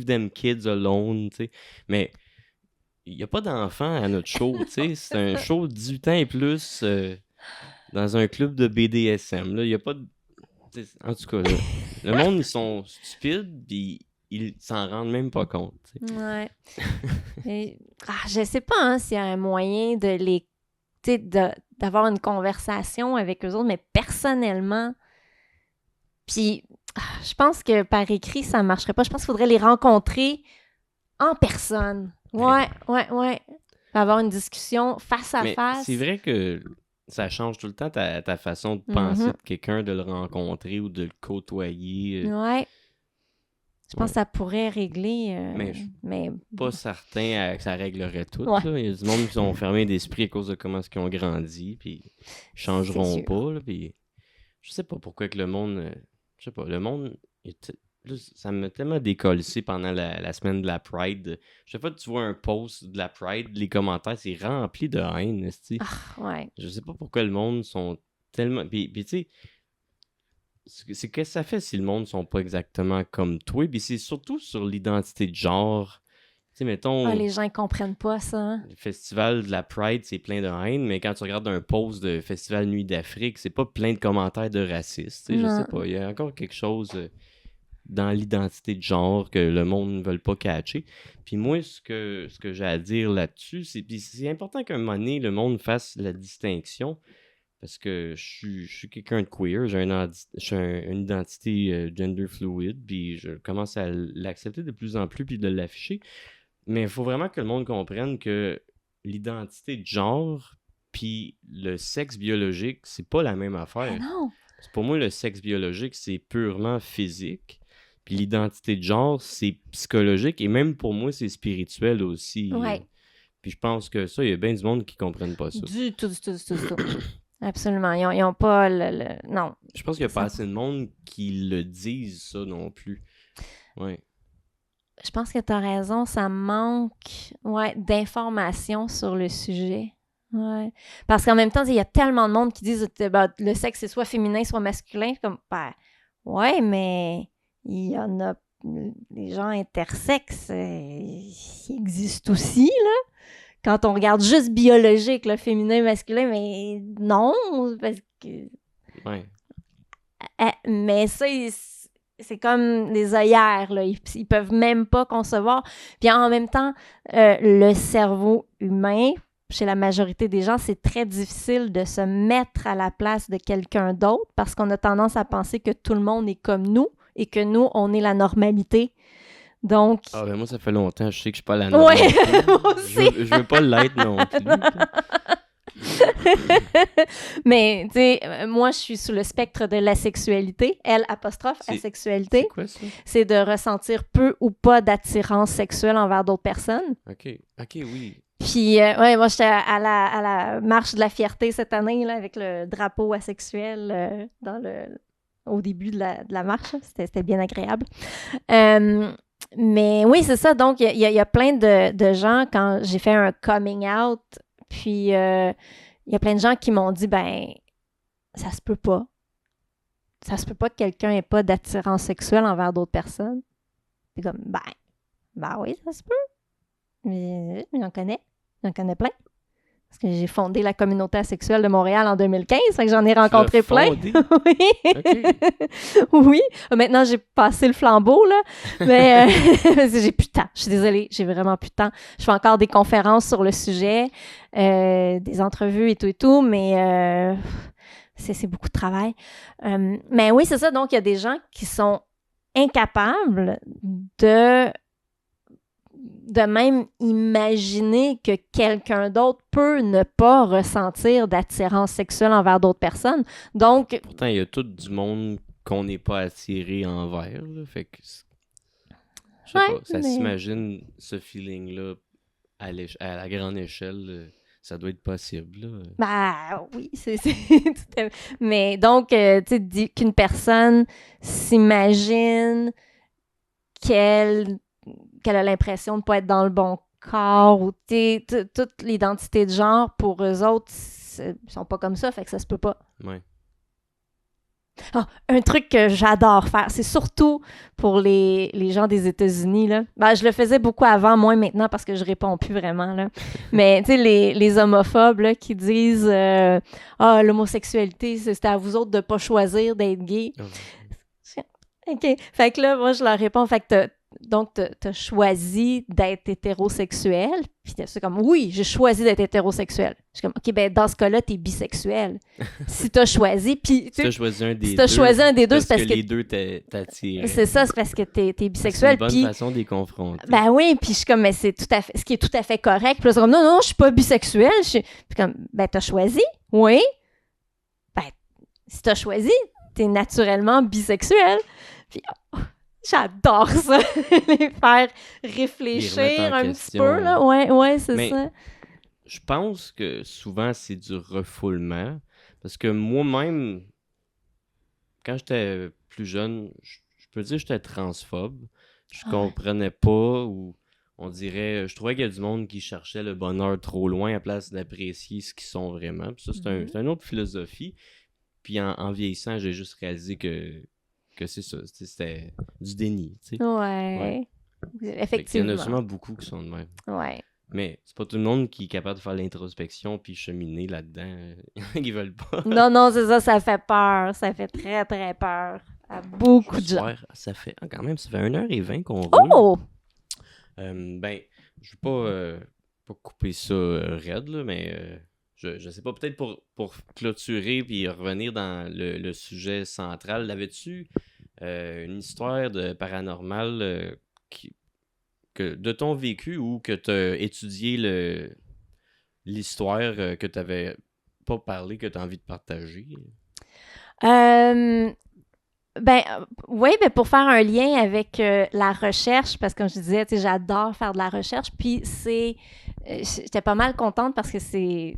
S1: them kids alone, tu sais. Mais il n'y a pas d'enfants à notre show, tu sais. C'est un show de 18 ans et plus dans un club de BDSM. Il n'y a pas de... En tout cas, le monde, ils sont stupides, puis ils s'en rendent même pas compte.
S2: Ouais. Je sais pas hein, s'il y a un moyen de les... d'avoir une conversation avec eux autres, mais personnellement... Puis, je pense que par écrit, ça marcherait pas. Je pense qu'il faudrait les rencontrer en personne. Ouais. Avoir une discussion face à face.
S1: C'est vrai que ça change tout le temps ta façon de penser de quelqu'un, de le rencontrer ou de le côtoyer.
S2: Ouais. Je pense que ça pourrait régler...
S1: mais pas certain que ça réglerait tout. Ouais. Là. Il y a du monde qui sont fermés d'esprit à cause de comment ils ont grandi, puis ils changeront pas. Là, puis je sais pas pourquoi que le monde... je sais pas, le monde... ça m'a tellement décollé pendant la semaine de la Pride. Chaque fois que tu vois un post de la Pride, les commentaires, c'est rempli de haine.
S2: Ouais.
S1: Je sais pas pourquoi le monde sont tellement... Puis tu sais... C'est qu'est-ce que ça fait si le monde sont pas exactement comme toi? Puis c'est surtout sur l'identité de genre. Tu sais, mettons...
S2: les gens ils comprennent pas ça. Hein?
S1: Le festival de la Pride, c'est plein de haine, mais quand tu regardes un post de Festival Nuit d'Afrique, c'est pas plein de commentaires de racistes. Tu sais, je sais pas. Il y a encore quelque chose dans l'identité de genre que le monde ne veut pas catcher. Puis moi, ce que j'ai à dire là-dessus, c'est important qu'à un moment donné, le monde fasse la distinction. Parce que je suis quelqu'un de queer, j'ai une identité gender fluid, puis je commence à l'accepter de plus en plus, puis de l'afficher. Mais il faut vraiment que le monde comprenne que l'identité de genre, puis le sexe biologique, c'est pas la même affaire.
S2: Non.
S1: Pour moi, le sexe biologique, c'est purement physique. Puis l'identité de genre, c'est psychologique, et même pour moi, c'est spirituel aussi.
S2: Ouais.
S1: Puis je pense que ça, il y a bien du monde qui ne comprennent pas ça.
S2: Du tout. Absolument. Ils ont pas Non.
S1: Je pense qu'il n'y a pas assez de monde qui le disent, ça, non plus. Ouais.
S2: Je pense que tu as raison. Ça manque d'informations sur le sujet. Ouais. Parce qu'en même temps, il y a tellement de monde qui disent le sexe, c'est soit féminin, soit masculin. Comme, ouais, mais il y en a... Les gens intersexes, ils existent aussi, là. Quand on regarde juste biologique, là, féminin, masculin, mais non, parce que...
S1: Ouais.
S2: Mais ça, c'est comme des œillères, là. Ils peuvent même pas concevoir. Puis en même temps, le cerveau humain, chez la majorité des gens, c'est très difficile de se mettre à la place de quelqu'un d'autre parce qu'on a tendance à penser que tout le monde est comme nous et que nous, on est la normalité. Donc...
S1: moi, ça fait longtemps, je sais que je suis pas la normalité.
S2: Ouais, moi aussi.
S1: Je veux pas l'être non plus.
S2: Mais, tu sais, moi, je suis sous le spectre de l'asexualité. Asexualité.
S1: C'est quoi ça?
S2: C'est de ressentir peu ou pas d'attirance sexuelle envers d'autres personnes.
S1: OK, oui.
S2: Puis, moi, j'étais à la marche de la fierté cette année, là, avec le drapeau asexuel au début de la marche. C'était bien agréable. Mais oui, c'est ça. Donc, il y a plein de gens, quand j'ai fait un coming out, puis il y a plein de gens qui m'ont dit, ça se peut pas. Ça se peut pas que quelqu'un ait pas d'attirance sexuelle envers d'autres personnes. Puis comme, oui, ça se peut. Mais j'en connais plein. Parce que j'ai fondé la communauté asexuelle de Montréal en 2015, fait que j'en ai rencontré plein. Oui. Okay. Oui. Maintenant, j'ai passé le flambeau, là. Mais j'ai plus de temps. Je suis désolée, j'ai vraiment plus de temps. Je fais encore des conférences sur le sujet, des entrevues et tout, mais c'est beaucoup de travail. Mais oui, c'est ça. Donc, il y a des gens qui sont incapables de même imaginer que quelqu'un d'autre peut ne pas ressentir d'attirance sexuelle envers d'autres personnes. Donc...
S1: Pourtant, il y a tout du monde qu'on n'est pas attiré envers. Là, fait que... Je sais pas, ça s'imagine ce feeling-là à la grande échelle. Ça doit être possible. Là.
S2: Oui, mais donc, tu sais, qu'une personne s'imagine qu'elle a l'impression de ne pas être dans le bon corps ou toute l'identité de genre, pour eux autres, ils sont pas comme ça, fait que ça se peut pas.
S1: Ouais.
S2: Un truc que j'adore faire, c'est surtout pour les gens des États-Unis, là. Je le faisais beaucoup avant, moins maintenant, parce que je réponds plus vraiment, là. Mais, tu sais, les homophobes, là, qui disent l'homosexualité, c'est à vous autres de pas choisir d'être gay. OK. Fait que là, moi, je leur réponds, fait que donc, t'as choisi d'être hétérosexuel. Puis c'est comme, oui, j'ai choisi d'être hétérosexuel. Je suis comme, OK, ben dans ce cas-là, t'es bisexuel. Si t'as choisi, puis...
S1: Si t'as choisi un des
S2: si t'as choisi un des deux, c'est parce que...
S1: les deux t'attiraient.
S2: C'est ça, c'est parce que t'es bisexuel.
S1: C'est une bonne façon de les confronter.
S2: Ben oui, puis je suis comme, mais c'est tout à fait... Ce qui est tout à fait correct. Puis là, c'est comme, non, je suis pas bisexuel. Puis comme, ben t'as choisi, oui. Ben, si t'as choisi, t'es naturellement bisexuel. Puis... j'adore ça, les faire réfléchir un petit peu, là. Ouais, c'est ça.
S1: Je pense que souvent, c'est du refoulement. Parce que moi-même, quand j'étais plus jeune, je peux dire que j'étais transphobe. Je comprenais pas, ou on dirait... Je trouvais qu'il y a du monde qui cherchait le bonheur trop loin à place d'apprécier ce qu'ils sont vraiment. Puis ça, c'est une autre philosophie. Puis en vieillissant, j'ai juste réalisé que c'est ça, c'était du déni, tu sais.
S2: Ouais. Effectivement.
S1: Il y en a sûrement beaucoup qui sont de même.
S2: Ouais.
S1: Mais c'est pas tout le monde qui est capable de faire l'introspection puis cheminer là-dedans. Il y en a qui veulent pas.
S2: Non, c'est ça fait peur. Ça fait très, très peur à beaucoup de gens.
S1: Ça fait 1h20 qu'on roule.
S2: Oh!
S1: Ben, je veux pas couper ça raide, là, mais... Je sais pas, peut-être pour clôturer puis revenir dans le sujet central, avais-tu une histoire de paranormal de ton vécu ou que tu as étudié l'histoire que tu n'avais pas parlé, que tu as envie de partager?
S2: Oui, pour faire un lien avec la recherche, parce que comme je disais, j'adore faire de la recherche, puis j'étais pas mal contente parce que c'est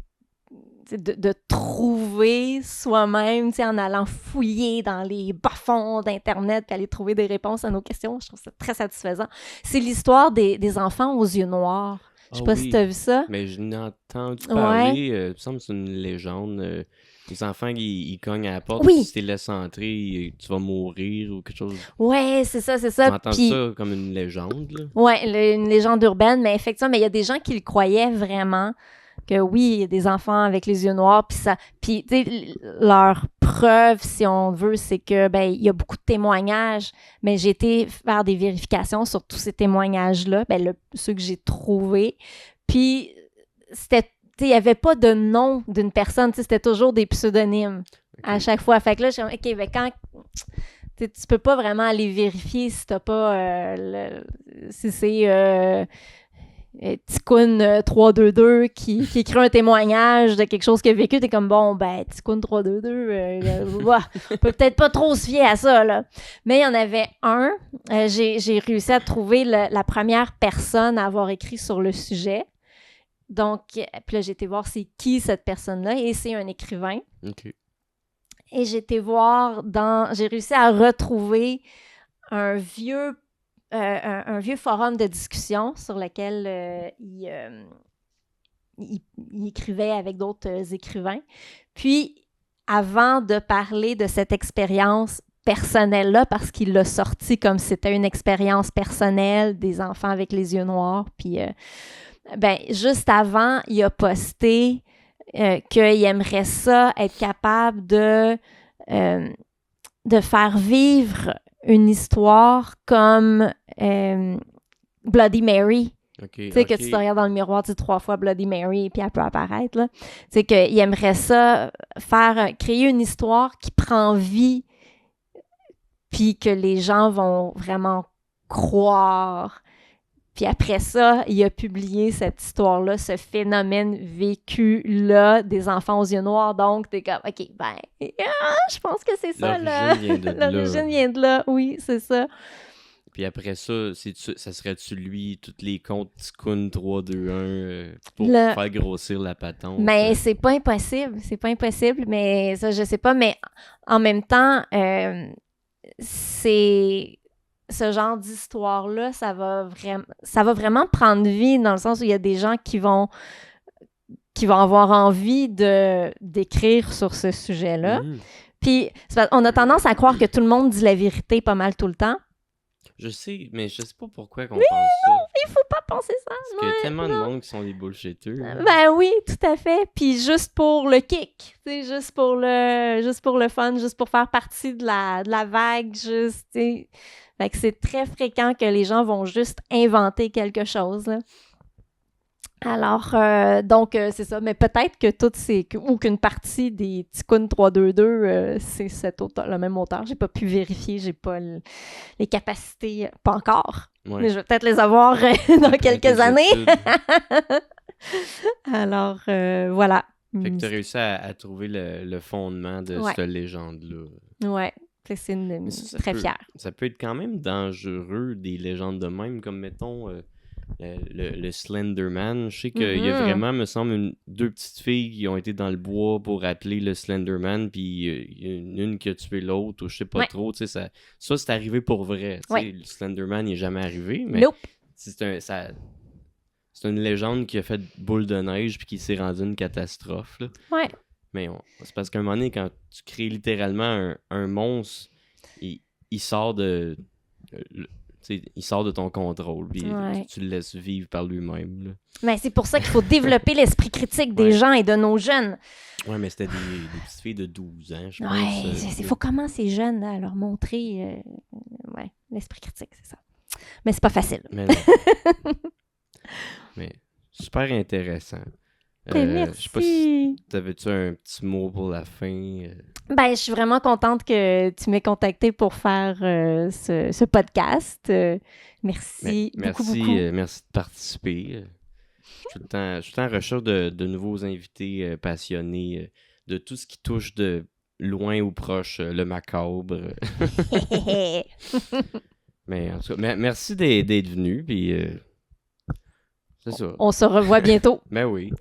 S2: de trouver soi-même, en allant fouiller dans les bas-fonds d'Internet puis aller trouver des réponses à nos questions. Je trouve ça très satisfaisant. C'est l'histoire des enfants aux yeux noirs. Je sais pas si tu as vu ça.
S1: Mais je n'ai entendu parler. Il me semble que c'est une légende. Les enfants, ils cognent à la porte.
S2: Oui.
S1: Si tu les laisses entrer, tu vas mourir ou quelque chose.
S2: Oui, c'est ça.
S1: J'entends ça comme une légende.
S2: Oui, une légende urbaine, mais effectivement, il y a des gens qui le croyaient vraiment. Que oui, il y a des enfants avec les yeux noirs, puis leur preuve, si on veut, c'est que il y a beaucoup de témoignages, mais j'ai été faire des vérifications sur tous ces témoignages-là, ceux que j'ai trouvés, puis il n'y avait pas de nom d'une personne, c'était toujours des pseudonymes à chaque fois. Fait que là, je suis OK, quand... tu peux pas vraiment aller vérifier si t'as pas... si c'est... Ticoun 322 qui écrit un témoignage de quelque chose qu'il a vécu, t'es comme Ticoun 322 on peut peut-être pas trop se fier à ça là. Mais il y en avait un, j'ai réussi à trouver la première personne à avoir écrit sur le sujet. Donc, puis là j'ai été voir c'est qui cette personne-là, et c'est un écrivain.
S1: OK.
S2: Et j'ai réussi à retrouver un vieux forum de discussion sur lequel il écrivait avec d'autres écrivains. Puis, avant de parler de cette expérience personnelle-là, parce qu'il l'a sorti comme si c'était une expérience personnelle des enfants avec les yeux noirs, puis juste avant, il a posté qu'il aimerait ça être capable de faire vivre une histoire comme Bloody Mary.
S1: Okay,
S2: tu sais, que tu te regardes dans le miroir, tu dis 3 fois Bloody Mary, puis elle peut apparaître, là. Tu sais, qu'il aimerait ça, créer une histoire qui prend vie, puis que les gens vont vraiment croire. Puis après ça, il a publié cette histoire-là, ce phénomène vécu-là des enfants aux yeux noirs. Donc, t'es comme, OK, je pense que c'est ça, là. L'origine vient de là, oui, c'est ça.
S1: Puis après ça, ça serait-tu lui, tous les comptes Ticoun 321 pour faire grossir la patente?
S2: Mais c'est pas impossible, mais ça, je sais pas. Mais en même temps, c'est... Ce genre d'histoire-là, ça va vraiment prendre vie dans le sens où il y a des gens qui vont avoir envie d'écrire sur ce sujet-là. Puis, on a tendance à croire que tout le monde dit la vérité pas mal tout le temps.
S1: Je sais, mais je sais pas pourquoi qu'on pense ça.
S2: Il faut pas penser ça.
S1: Parce qu'il y a tellement de monde qui sont des bullshitters.
S2: Ben oui, tout à fait. Puis juste pour le kick, tu sais, juste pour le fun, juste pour faire partie de la vague, juste, tu sais. Fait que c'est très fréquent que les gens vont juste inventer quelque chose, là. Alors, donc, c'est ça. Mais peut-être que ou qu'une partie des Tikkun 322, c'est le même auteur. J'ai pas pu vérifier, j'ai pas les capacités, pas encore.
S1: Ouais.
S2: Mais je vais peut-être les avoir dans quelques années. Alors, voilà.
S1: Fait que tu as réussi à trouver le fondement de cette légende-là.
S2: Ouais. C'est très fière.
S1: Ça peut être quand même dangereux, des légendes de même, comme mettons le Slenderman. Je sais qu'il y a vraiment, me semble, deux petites filles qui ont été dans le bois pour appeler le Slenderman, puis il y a une qui a tué l'autre, ou je sais pas trop. Ça, c'est arrivé pour vrai. Le Slenderman, il n'est jamais arrivé, mais c'est une légende qui a fait boule de neige puis qui s'est rendue une catastrophe. Là.
S2: Ouais.
S1: Mais c'est parce qu'à un moment donné, quand tu crées littéralement un monstre, il sort de... il sort de ton contrôle, puis tu le laisses vivre par lui-même. Là.
S2: Mais c'est pour ça qu'il faut développer l'esprit critique des gens et de nos jeunes.
S1: Oui, mais c'était des petites filles de 12 ans, je pense.
S2: Il faut commencer jeune à leur montrer l'esprit critique, c'est ça. Mais c'est pas facile.
S1: Mais super intéressant.
S2: Merci.
S1: Je sais pas si t'avais-tu un petit mot pour la fin?
S2: Ben, je suis vraiment contente que tu m'aies contacté pour faire ce podcast. Merci beaucoup.
S1: Merci de participer. Je suis tout le temps en recherche de nouveaux invités passionnés de tout ce qui touche de loin ou proche le macabre. Mais en tout cas, merci d'être venu. Puis, c'est ça.
S2: On se revoit bientôt.
S1: Ben oui.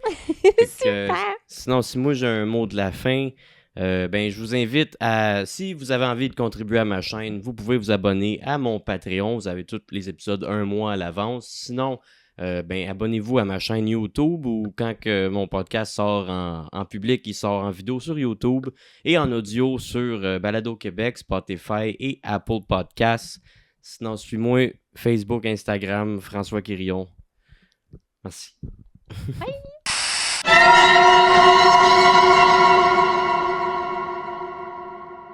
S2: Super.
S1: Sinon, si moi j'ai un mot de la fin, je vous invite à, si vous avez envie de contribuer à ma chaîne, vous pouvez vous abonner à mon Patreon. Vous avez tous les épisodes un mois à l'avance. Sinon, abonnez-vous à ma chaîne YouTube ou quand que mon podcast sort en public, il sort en vidéo sur YouTube et en audio sur Balado Québec, Spotify et Apple Podcasts. Sinon, suis-moi Facebook, Instagram, François Quirillon. Merci.
S2: Bye!